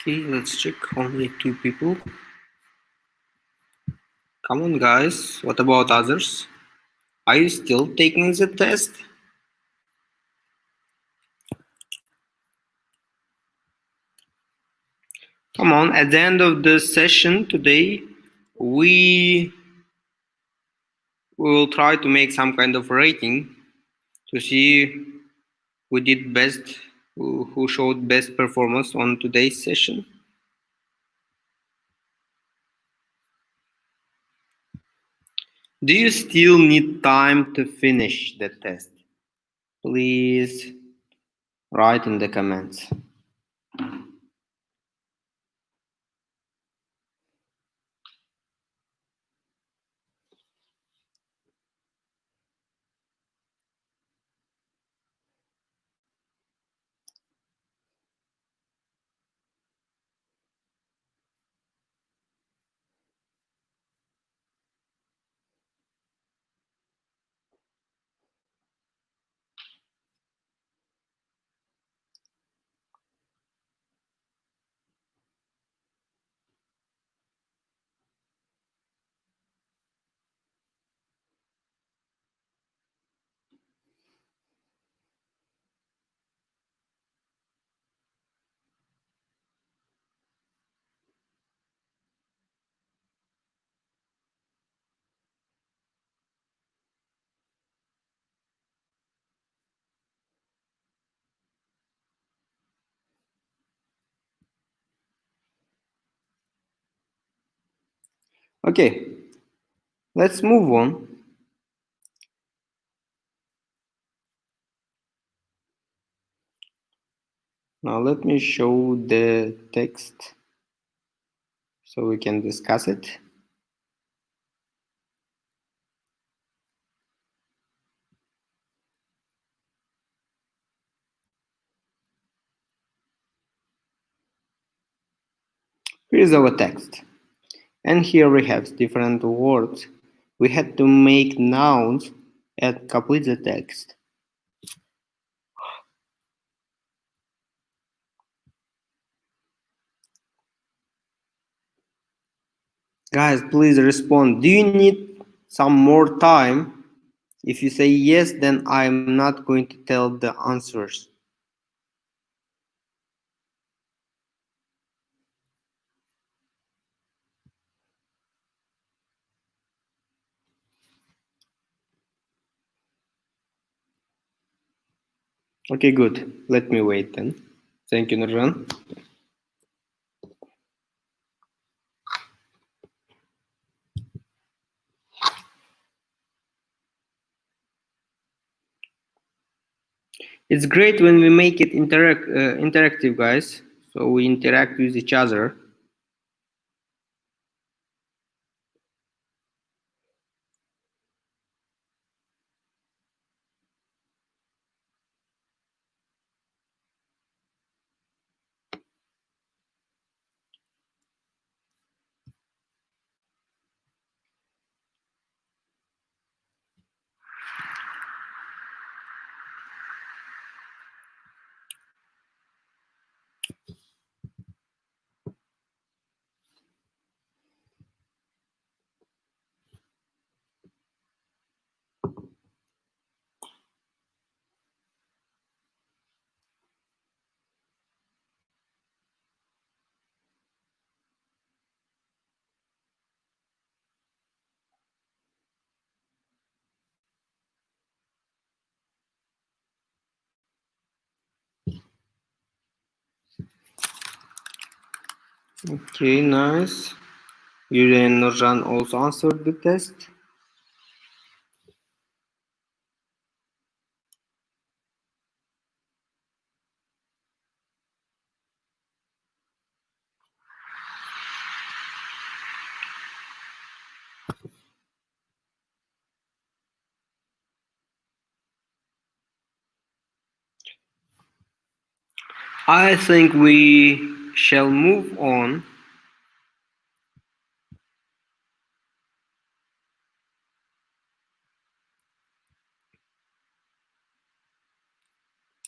Okay, let's check. Only two people. Come on, guys. What about others? Are you still taking the test? Come on, at the end of the session today, we will try to make some kind of rating to see who did best, who showed best performance on today's session. Do you still need time to finish the test? Please write in the comments. Okay, let's move on. Now let me show the text so we can discuss it. Here is our text. And here we have different words. We had to make nouns and complete the text. Guys, please respond. Do you need some more time? If you say yes, then I'm not going to tell the answers. Okay, good. Let me wait then. Thank you, Nurjan. It's great when we make it interactive, guys. So we interact with each other. Okay, nice. Yuri and Nurjan also answered the test. I think we shall move on.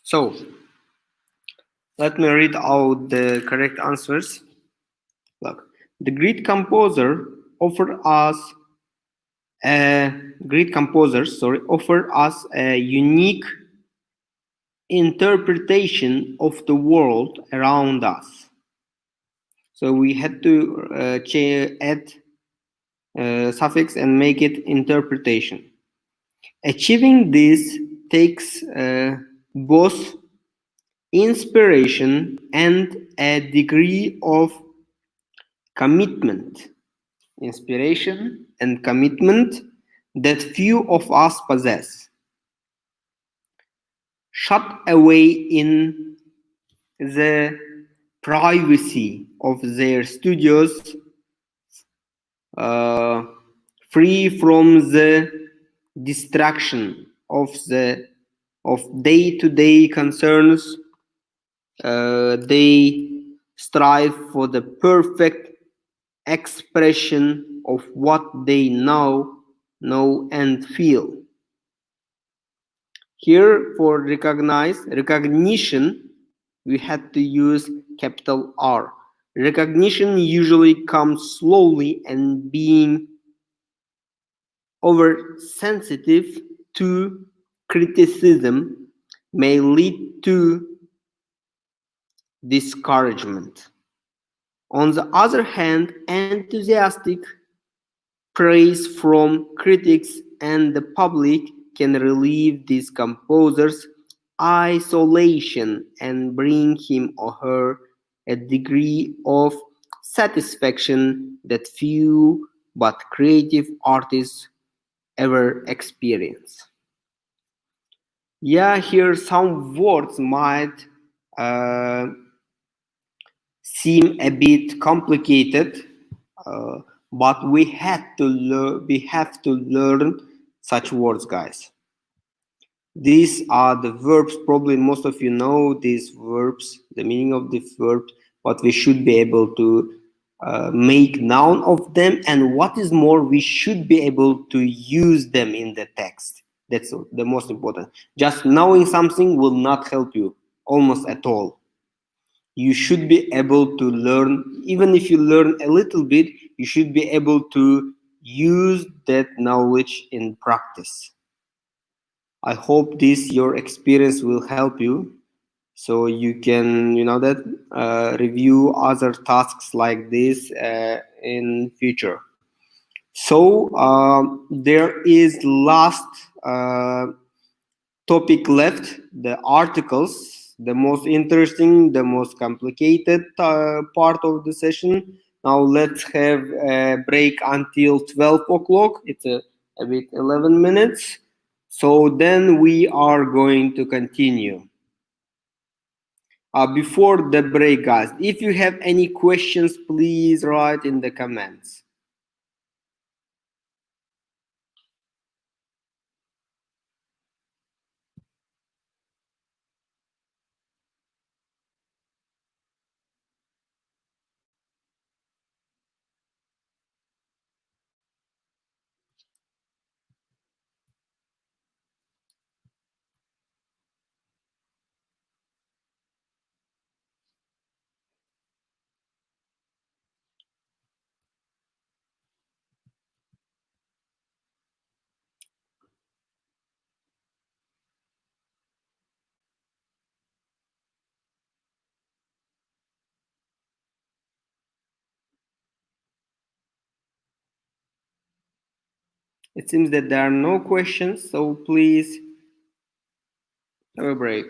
So, Let me read out the correct answers. Look, the great composer offered us a great composers, sorry, offer us a unique interpretation of the world around us. So we had to add suffix and make it interpretation. Achieving this takes both inspiration and a degree of commitment. Inspiration and commitment that few of us possess. Shut away in the privacy of their studios, uh, free from the distraction of day-to-day concerns. They strive for the perfect expression of what they know and feel. Here, for recognition, we had to use capital R. Recognition usually comes slowly, and being oversensitive to criticism may lead to discouragement. On the other hand, enthusiastic praise from critics and the public can relieve this composer's isolation and bring him or her a degree of satisfaction that few but creative artists ever experience. Yeah, here some words might uh, seem a bit complicated, uh, but we have to learn such words, guys. These are the verbs. Probably most of you know these verbs, the meaning of the verbs, but we should be able to make noun of them, and what is more, we should be able to use them in the text. That's the most important. Just knowing something will not help you almost at all. You should be able to learn, even if you learn a little bit, you should be able to use that knowledge in practice. I hope this your experience will help you, so you can, that review other tasks like this in future. So there is last topic left, the articles, the most interesting, the most complicated part of the session. Now let's have a break until 12 o'clock. It's a bit 11 minutes. So then we are going to continue. Before the break, guys, if you have any questions, please write in the comments. It seems that there are no questions, so please have a break.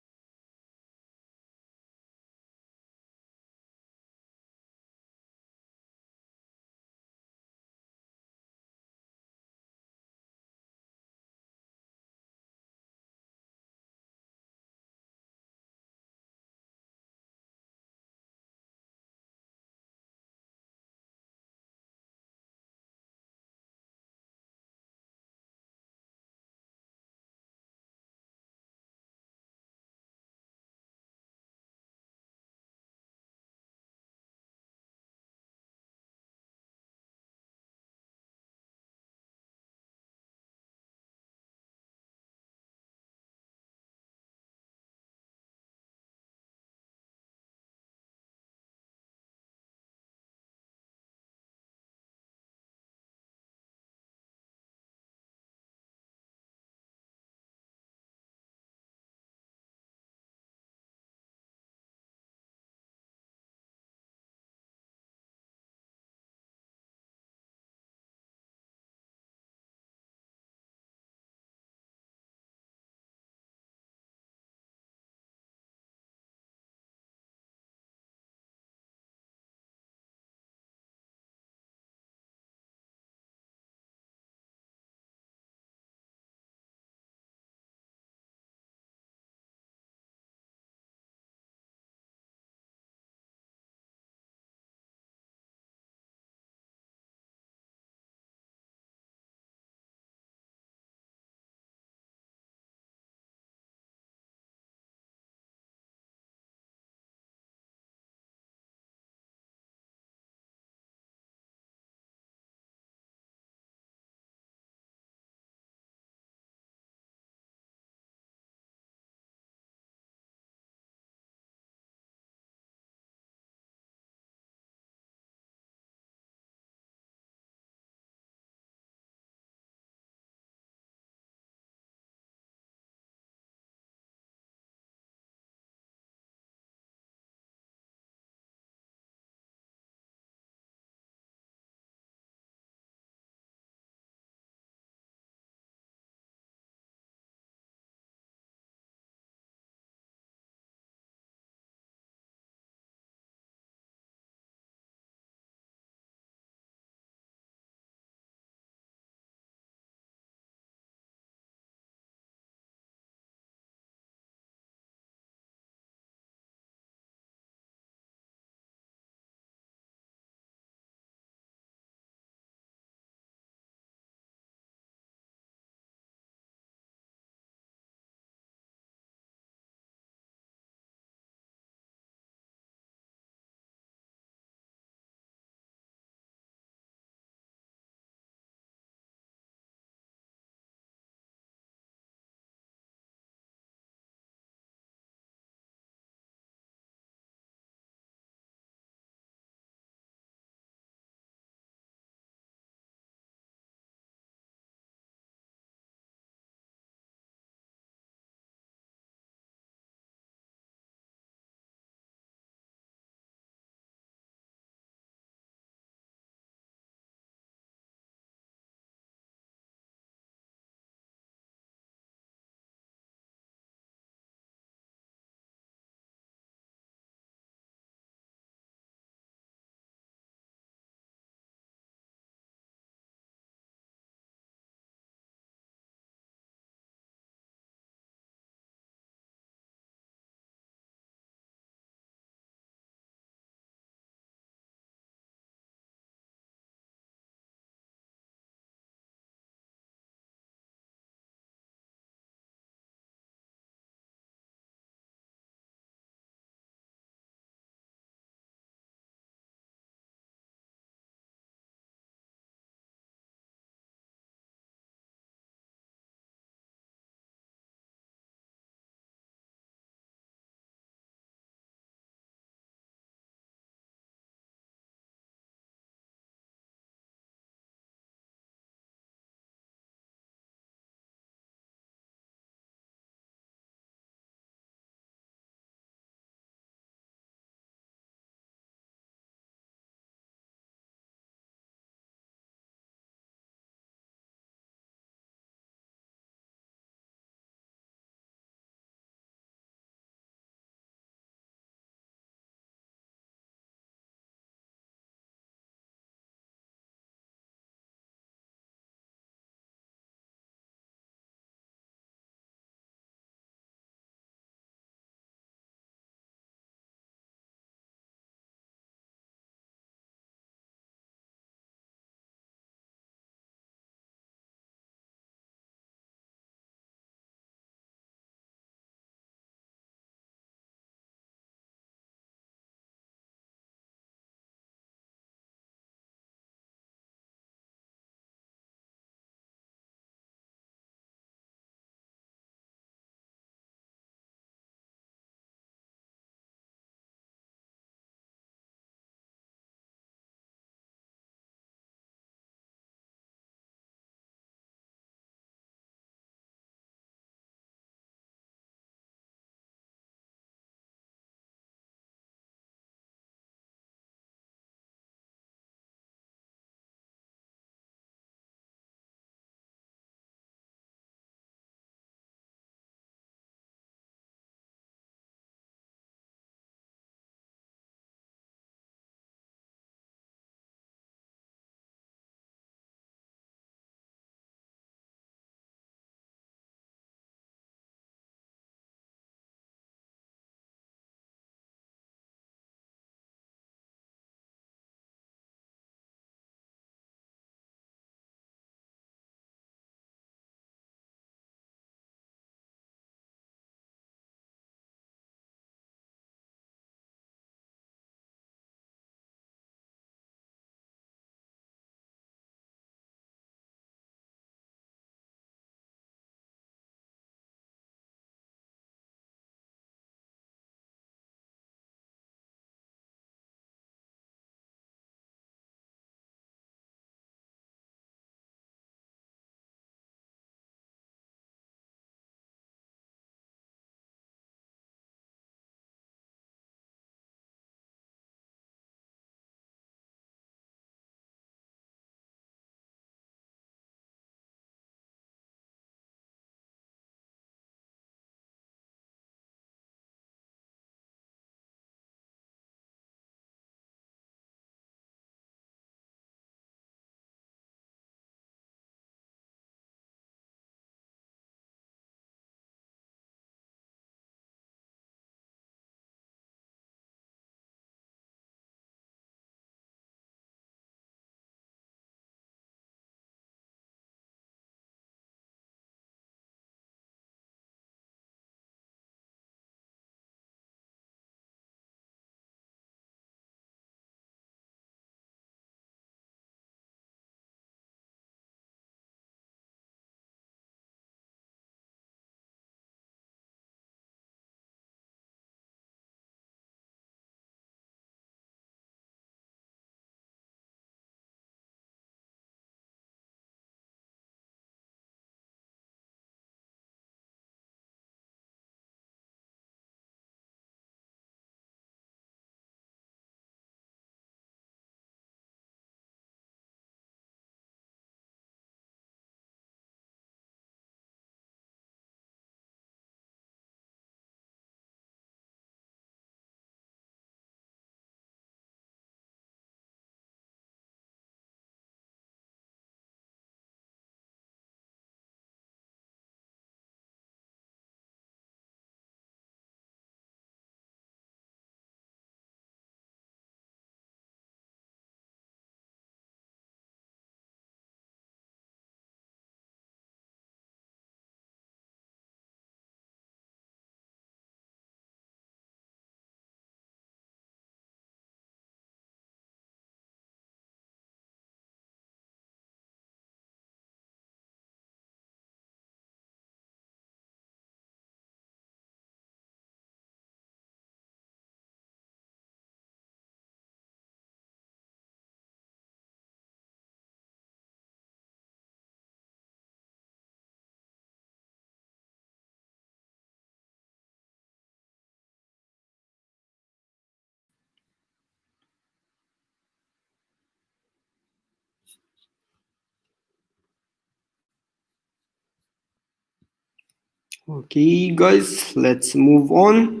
Okay, guys, let's move on.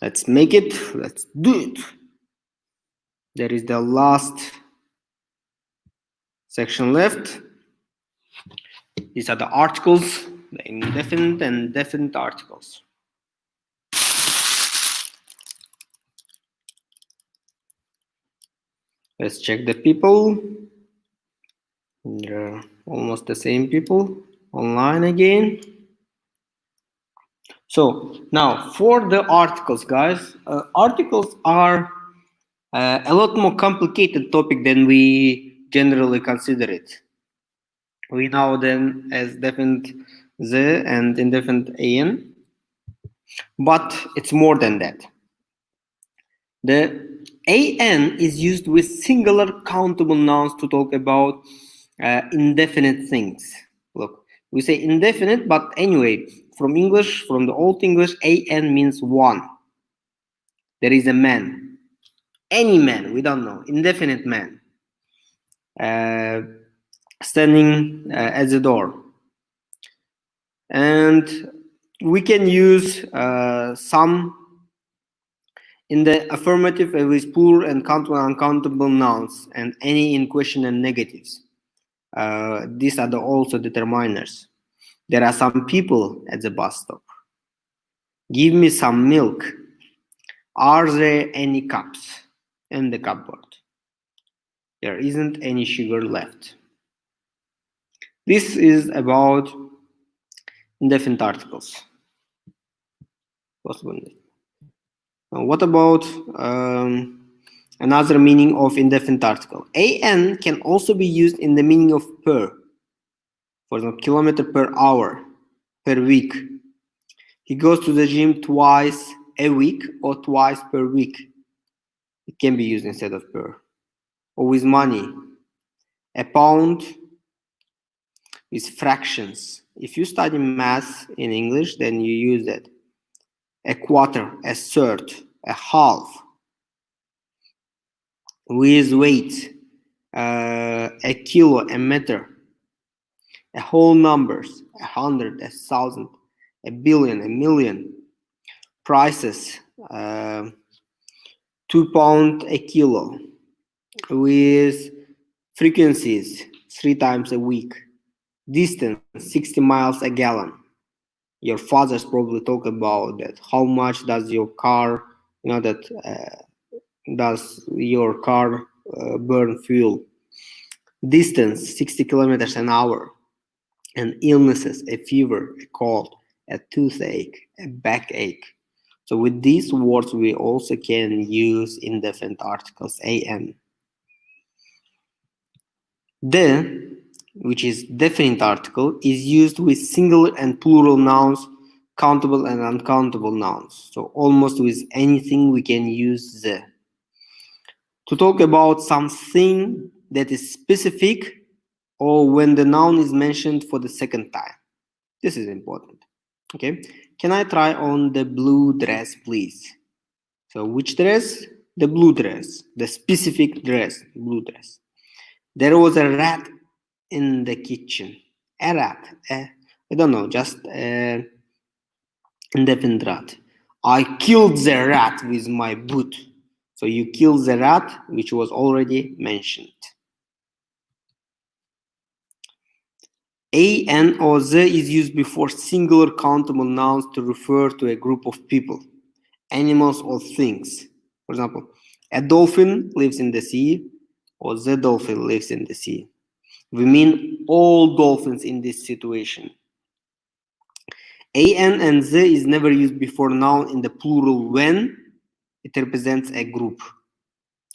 Let's make it. Let's do it. There is the last section left. These are the articles, the indefinite and definite articles. Let's check the people. There are almost the same people online again. So now for the articles, guys, articles are a lot more complicated topic than we generally consider it. We know them as definite the and indefinite an, but it's more than that. The an is used with singular countable nouns to talk about indefinite things. Look, we say indefinite, but anyway, from English, from the Old English, an means one. There is a man, any man, we don't know, indefinite man, standing at the door. And we can use some in the affirmative with plural and countable and uncountable nouns, and any in question and negatives. These are also determiners. There are some people at the bus stop. Give me some milk. Are there any cups in the cupboard? There isn't any sugar left. This is about indefinite articles. Possible. What about another meaning of indefinite article? An can also be used in the meaning of per. For example, kilometer per hour, per week. He goes to the gym twice a week or twice per week. It can be used instead of per. Or with money. A pound is fractions. If you study math in English, then you use that. A quarter, a third, a half. With weight, a kilo, a meter, a whole numbers, 100, 1,000, a billion, a million. Prices, £2 a kilo. With frequencies, 3 times a week. Distance, 60 miles a gallon. Your fathers probably talk about that. How much does your car, does your car burn fuel? Distance, 60 kilometers an hour. And illnesses, a fever, a cold, a toothache, a backache. So with these words, we also can use indefinite articles, an. The, which is definite article, is used with singular and plural nouns, countable and uncountable nouns. So almost with anything we can use the. To talk about something that is specific, or when the noun is mentioned for the second time. This is important. Okay. Can I try on the blue dress, please? So which dress? The blue dress. The specific dress. Blue dress. There was a rat in the kitchen. A rat. I don't know. Just indefinite rat. I killed the rat with my boot. So you killed the rat, which was already mentioned. An or the is used before singular countable nouns to refer to a group of people, animals, or things. For example, a dolphin lives in the sea, or the dolphin lives in the sea. We mean all dolphins in this situation. An and the is never used before noun in the plural when it represents a group.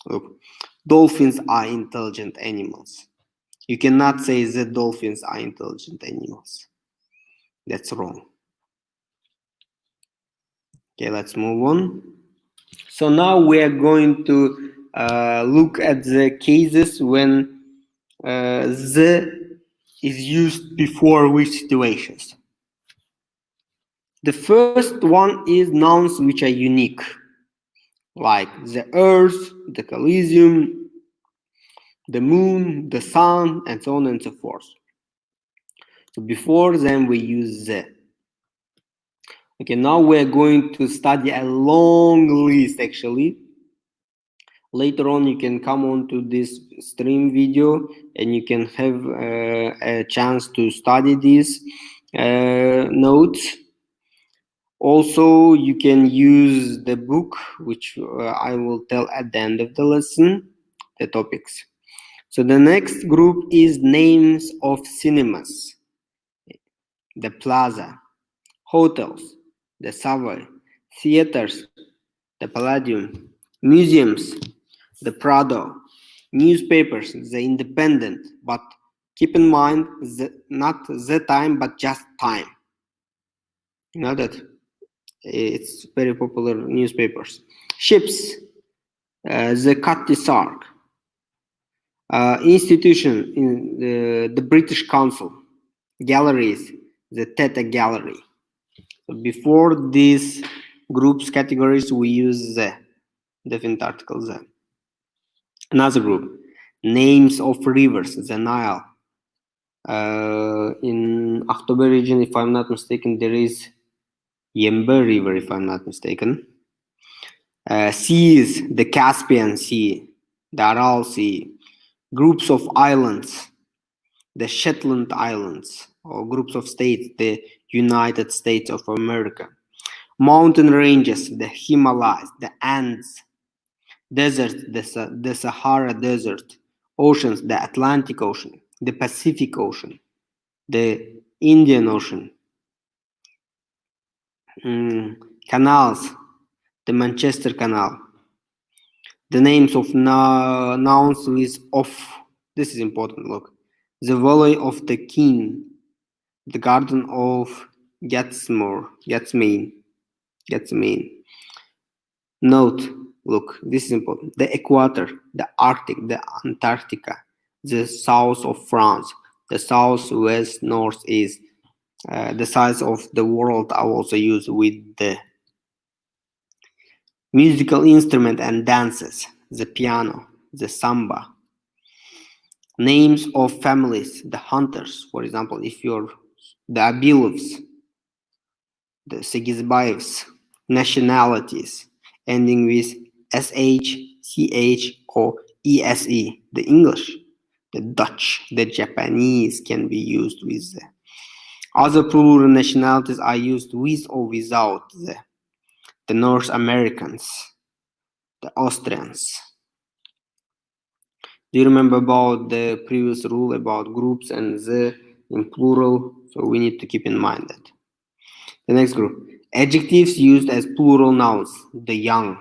Look, dolphins are intelligent animals. You cannot say that dolphins are intelligent animals. That's wrong. Okay, let's move on. So now we are going to look at the cases when the is used before which situations. The first one is nouns which are unique, like the earth, the Coliseum, the moon, the sun, and so on and so forth. So before them we use the. Okay, now we're going to study a long list actually. Later on, you can come on to this stream video and you can have a chance to study these notes. Also, you can use the book, which I will tell at the end of the lesson, the topics. So the next group is names of cinemas, the Plaza, hotels, the Savoy, theaters, the Palladium, museums, the Prado, newspapers, the Independent, but keep in mind not the time, but just time. You know that it's very popular newspapers. Ships, the Cutty Sark, institution in the British Council, galleries, the Teta Gallery. So before these groups categories, we use the definite article the. Another group, names of rivers, the Nile. In October region, if I'm not mistaken, there is Yembe River, if I'm not mistaken. Seas, the Caspian Sea, the Aral Sea. Groups of islands, the Shetland Islands, or groups of states, the United States of America. Mountain ranges, the Himalayas, the Andes. Deserts, the Sahara Desert. Oceans, the Atlantic Ocean, the Pacific Ocean, the Indian Ocean. Canals, the Manchester Canal. The names of nouns with of. This is important, look. The Valley of the King, the Garden of Gethsemane. Note, look, this is important. The equator, the Arctic, the Antarctica, the south of France, the south, west, north, east. The size of the world I also use with the musical instrument and dances, the piano, the samba. Names of families, the hunters, for example, if you're the Abilovs, the Segizbayevs. Nationalities, ending with SH, CH, or ESE, the English, the Dutch, the Japanese can be used with the. Other plural nationalities are used with or without the North Americans, the Austrians. Do you remember about the previous rule about groups and the in plural? So we need to keep in mind that. The next group, adjectives used as plural nouns, the young,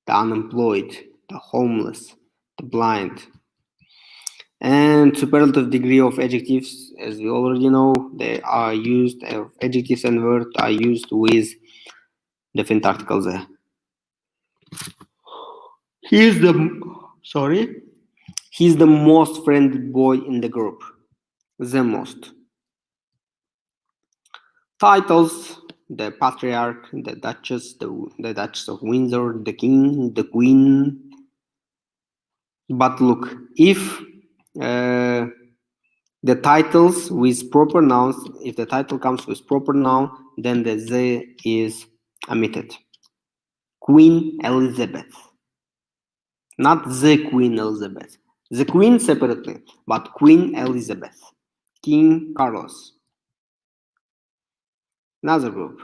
the unemployed, the homeless, the blind. And superlative degree of adjectives, as we already know, they are used, adjectives and words are used with definite articles there. He's the most friendly boy in the group. The most. Titles, the patriarch, the duchess, the Duchess of Windsor, the king, the queen. But look, if the titles with proper nouns, if the title comes with proper noun, then the the is omitted. Queen Elizabeth. Not the Queen Elizabeth. The Queen separately, but Queen Elizabeth. King Carlos. Another group.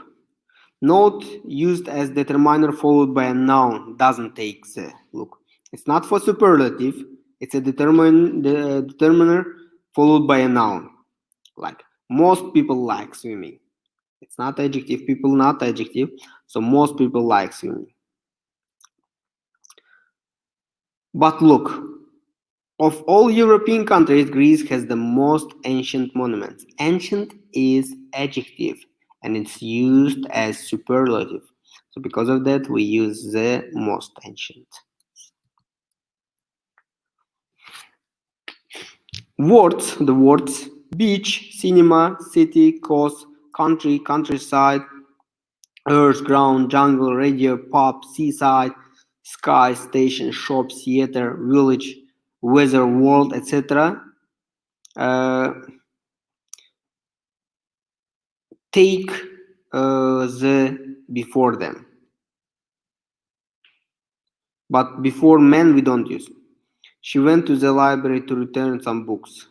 Note used as determiner followed by a noun doesn't take the. Look, it's not for superlative. It's a determiner followed by a noun. Like most people like swimming. It's not adjective. People not adjective. So most people like swimming. But look, of all European countries, Greece has the most ancient monuments. Ancient is adjective and it's used as superlative. So because of that, we use the most ancient. Words, the words beach, cinema, city, coast, country, countryside, earth, ground, jungle, radio, pub, seaside, sky, station, shop, theater, village, weather, world, etc. Take the before them. But before men we don't use. She went to the library to return some books.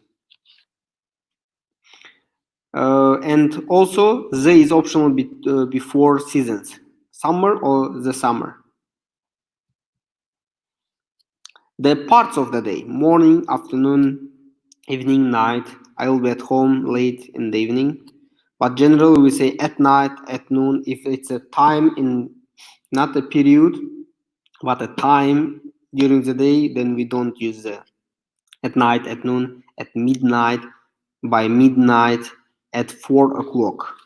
And also the is optional before seasons. Summer or the summer. The parts of the day: morning, afternoon, evening, night. I will be at home late in the evening. But generally we say at night, at noon, if it's a time in not a period, but a time during the day, then we don't use the at night, at noon, at midnight, by midnight, at 4 o'clock.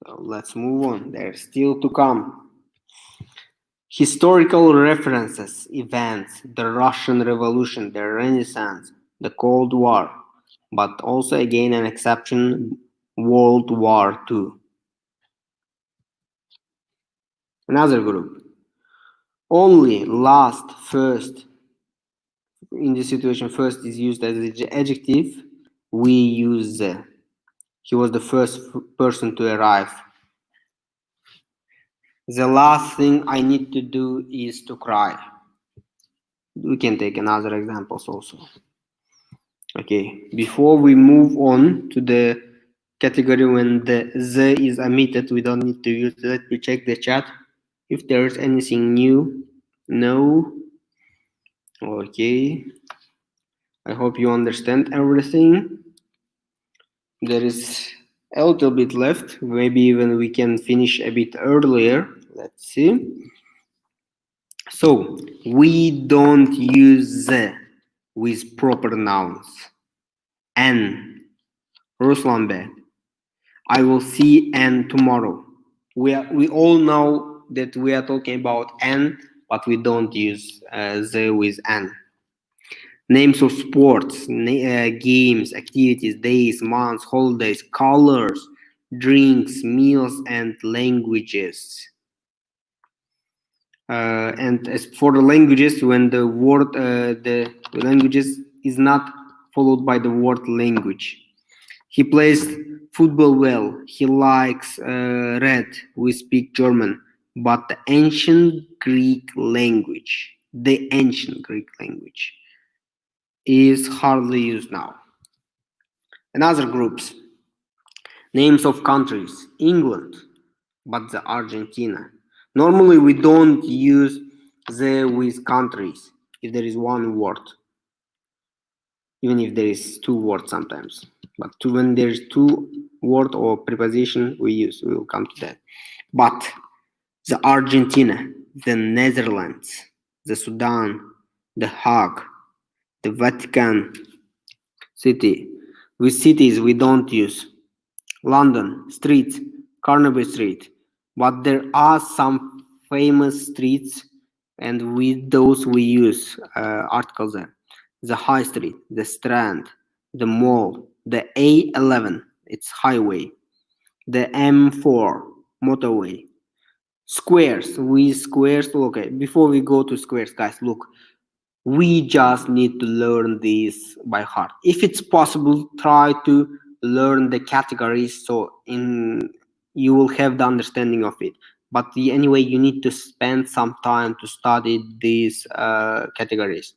So let's move on. There's still to come. Historical references, events, the Russian Revolution, the Renaissance, the Cold War, but also again an exception, World War II. Another group. Only, last, first. In this situation, first is used as an adjective. We use the. He was the first person to arrive. The last thing I need to do is to cry. We can take another examples also. Okay, before we move on to the category when the is omitted, we don't need to use that. Let me check the chat if there is anything new. No. Okay. I hope you understand everything. There is a little bit left. Maybe even we can finish a bit earlier. Let's see. So we don't use the with proper nouns. N. Ruslan Bey, I will see N tomorrow. We all know that we are talking about N, but we don't use the with N. Names of sports, games, activities, days, months, holidays, colors, drinks, meals, and languages. And as for the languages, when the word the languages is not followed by the word language. He plays football well. He likes red. We speak German, but the ancient Greek language is hardly used now. Another groups. Names of countries: England, but the Argentina. Normally we don't use the with countries if there is one word, even if there is two words sometimes. But when there's two word or preposition we will come to that. But the Argentina, the Netherlands, the Sudan, the Hague, the Vatican City. With cities we don't use. London, streets, Carnaby Street. But there are some famous streets, and with those we use articles there. The High Street, the Strand, the Mall, the A11, it's highway, the M4, motorway. Squares, okay, before we go to squares, guys, look, we just need to learn these by heart. If it's possible, try to learn the categories so you will have the understanding of it. But anyway, you need to spend some time to study these categories.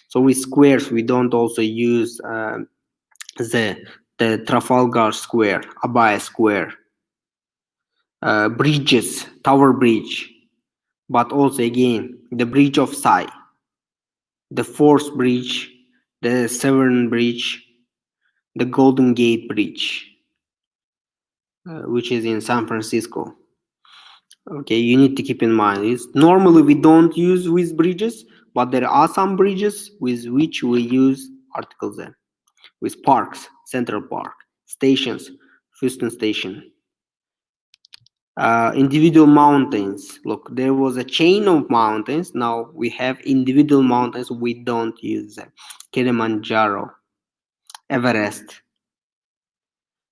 So with squares, we don't also use the Trafalgar Square, Abaya Square, bridges, Tower Bridge, but also again the Bridge of Sai, the Forth Bridge, the Severn Bridge, the Golden Gate Bridge, which is in San Francisco. Okay, you need to keep in mind normally we don't use with bridges, but there are some bridges with which we use articles there. With parks, Central Park, stations, Houston Station. Individual mountains. Look, there was a chain of mountains. Now we have individual mountains. We don't use them. Kilimanjaro, Everest.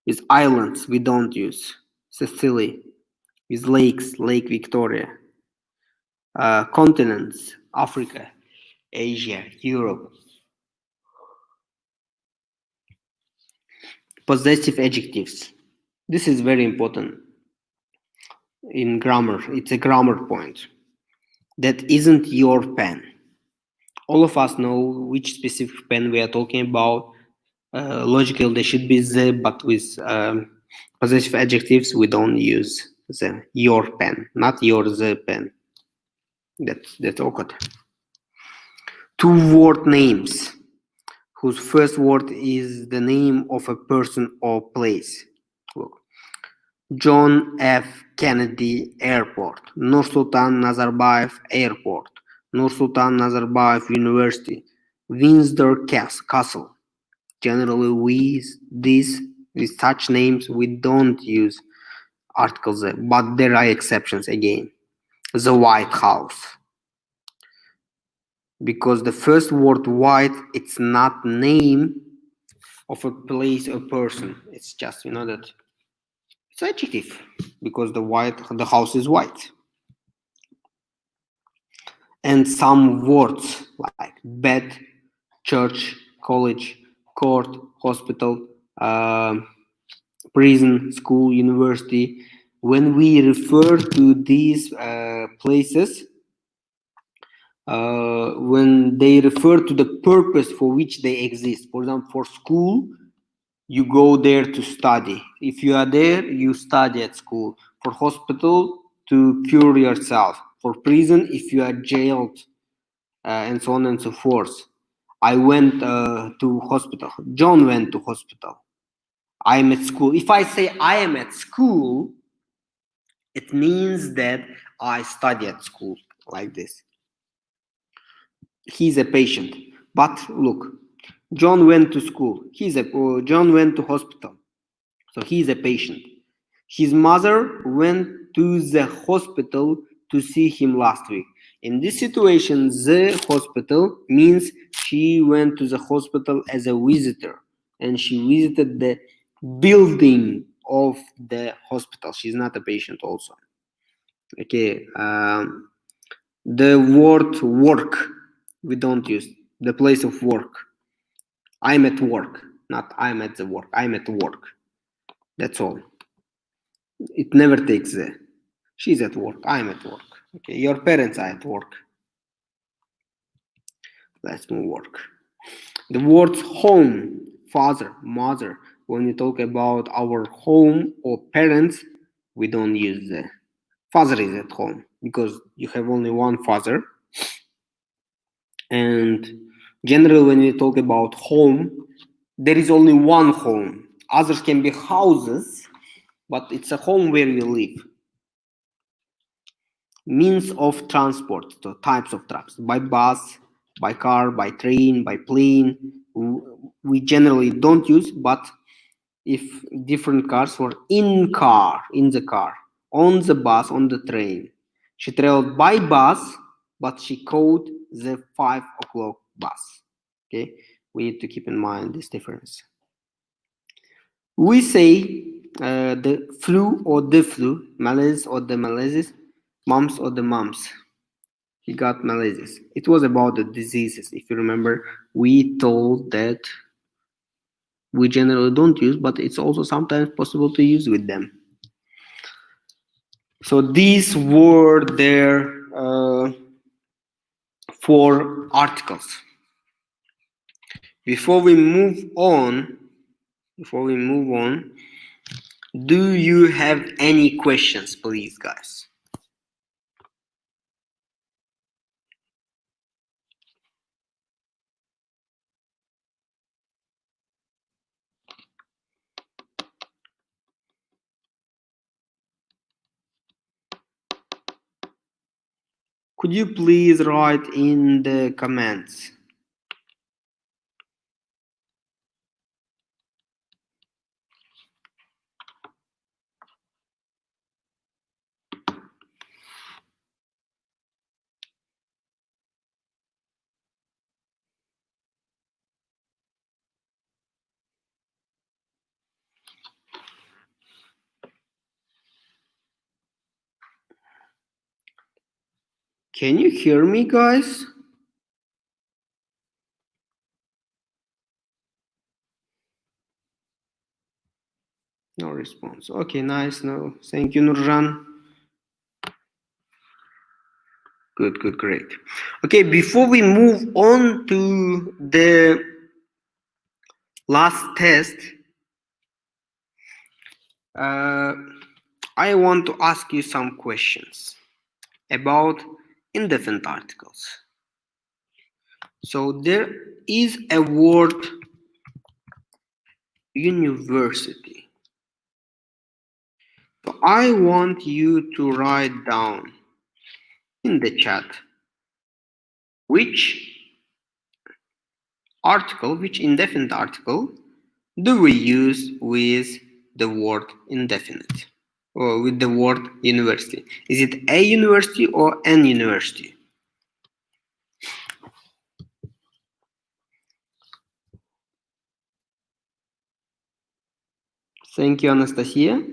With islands, we don't use. Sicily. With lakes, Lake Victoria. Continents, Africa, Asia, Europe. Possessive adjectives. This is very important in grammar. It's a grammar point. That isn't your pen. All of us know which specific pen we are talking about. Logical, they should be the, but with possessive adjectives, we don't use the your pen, not your the pen. That's awkward. Two word names whose first word is the name of a person or place. Look. John F. Kennedy Airport, Nursultan Nazarbayev Airport, Nursultan Nazarbayev University, Windsor Castle. Generally, with such names, we don't use articles, but there are exceptions again. The White House. Because the first word white, it's not name of a place or person. It's just, that it's adjective because the house is white. And some words like bed, church, college, court, hospital, prison, school, university. When we refer to these places, when they refer to the purpose for which they exist, for example, for school, you go there to study. If you are there, you study at school. For hospital, to cure yourself. For prison, if you are jailed, and so on and so forth. I went to hospital. John went to hospital. I am at school. If I say I am at school, it means that I study at school, like this. He's a patient. But look, John went to school. John went to hospital. So he's a patient. His mother went to the hospital to see him last week. In this situation, the hospital means she went to the hospital as a visitor and she visited the building of the hospital. She's not a patient also. Okay. The word work, we don't use. The place of work. I'm at work, not I'm at the work. I'm at work. That's all. It never takes the. She's at work. I'm at work. Okay, your parents are at work. Let's move work. The words home, father, mother. When we talk about our home or parents, we don't use the father is at home because you have only one father. And generally, when we talk about home, there is only one home. Others can be houses, but it's a home where you live. Means of transport, so types of trucks, by bus, by car, by train, by plane. We generally don't use, but if different cars were in the car, on the bus, on the train. She traveled by bus, but she caught the 5 o'clock bus. Okay, we need to keep in mind this difference. We say the flu or the flu, malaise or the malaises, mumps or the mumps. He got malaises. It was about the diseases. If you remember, we told that we generally don't use, but it's also sometimes possible to use with them. So these were there for articles. Before we move on, do you have any questions, please, guys? Could you please write in the comments? Can you hear me, guys? No response. Okay, nice. No, thank you, Nurjan. Good, great. Okay, before we move on to the last test, I want to ask you some questions about indefinite articles. So there is a word university. So I want you to write down in the chat which article, which indefinite article do we use with the word indefinite or with the word university? Is it a university or an university? Thank you, Anastasia.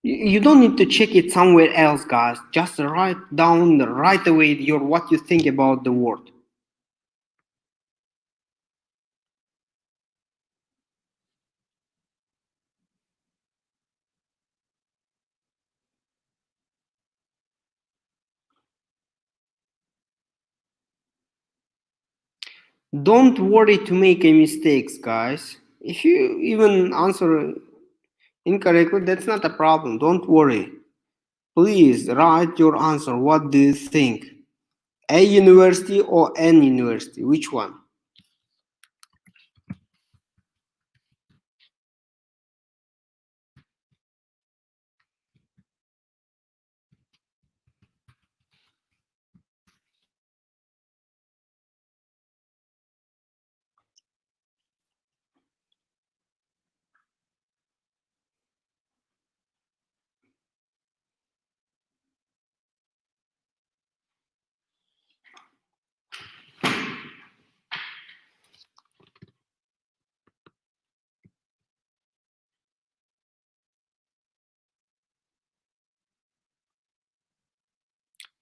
You don't need to check it somewhere else, guys. Just write down right away what you think about the word. Don't worry to make a mistakes, guys. If you even answer incorrectly, that's not a problem. Don't worry. Please write your answer. What do you think? A university or an university? Which one?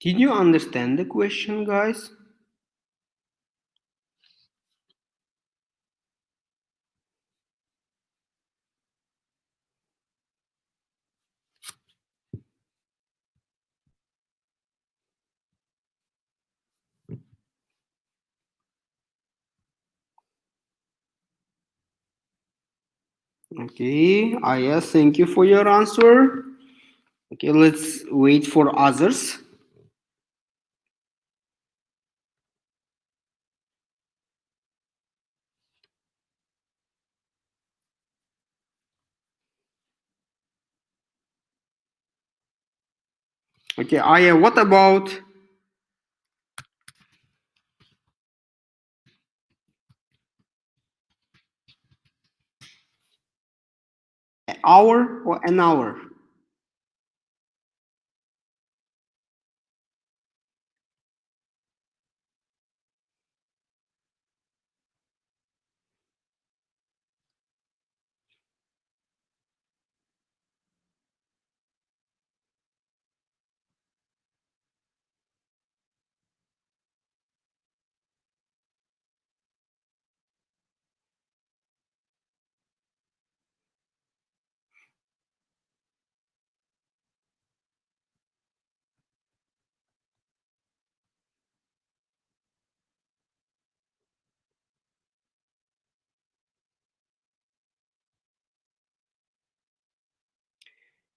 Did you understand the question, guys? Okay, yes, thank you for your answer. Okay, let's wait for others. Okay, Aya, what about an hour or an hour?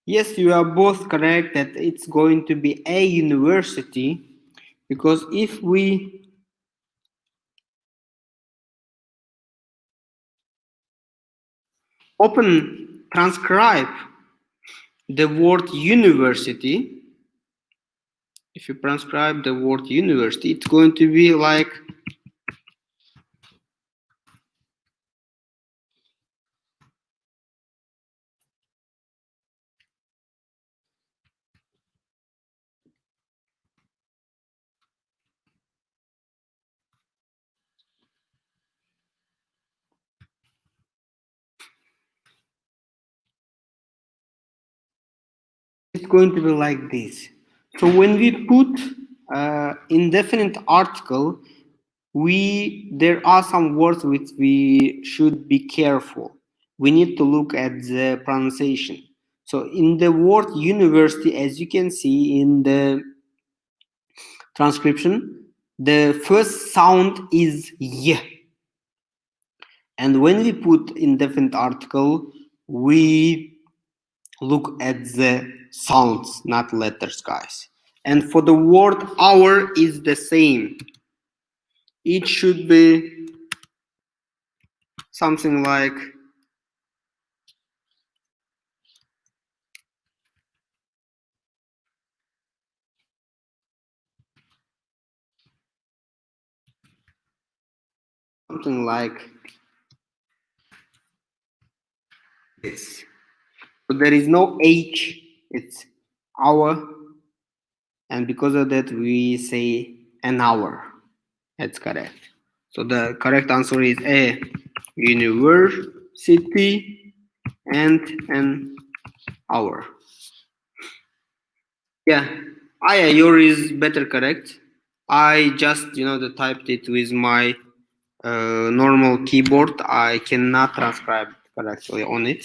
Yes, you are both correct that it's going to be a university, because if we open transcribe the word university, if you transcribe the word university, it's going to be like it's going to be like this. So when we put indefinite article, there are some words which we should be careful. We need to look at the pronunciation. So in the word university, as you can see in the transcription, the first sound is y. And when we put indefinite article, we look at the sounds, not letters, guys. And for the word hour is the same. It should be something like this. So there is no H, it's hour. And because of that, we say an hour. That's correct. So the correct answer is A, university and an hour. Yeah, yeah, yours is better correct. I just, typed it with my normal keyboard. I cannot transcribe correctly on it.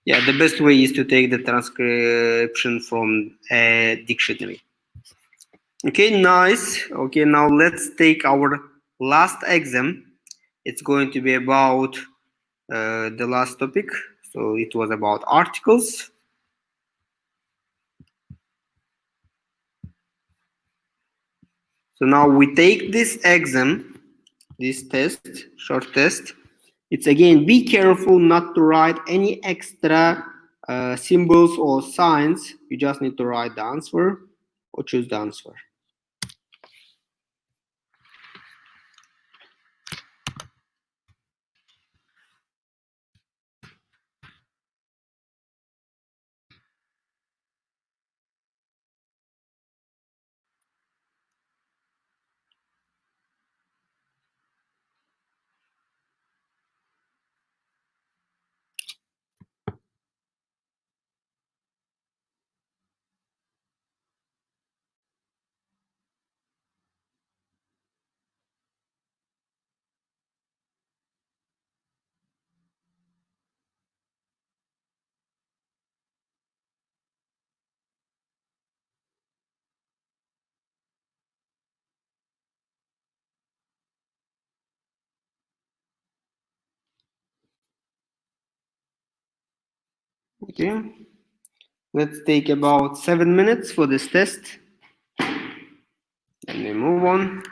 Yeah, the best way is to take the transcription from a dictionary. Okay, nice. Okay, now let's take our last exam. It's going to be about the last topic. So it was about articles. So now we take this exam, this test, short test. It's again, be careful not to write any extra symbols or signs. You just need to write the answer or choose the answer. Okay, let's take about 7 minutes for this test. And we move on.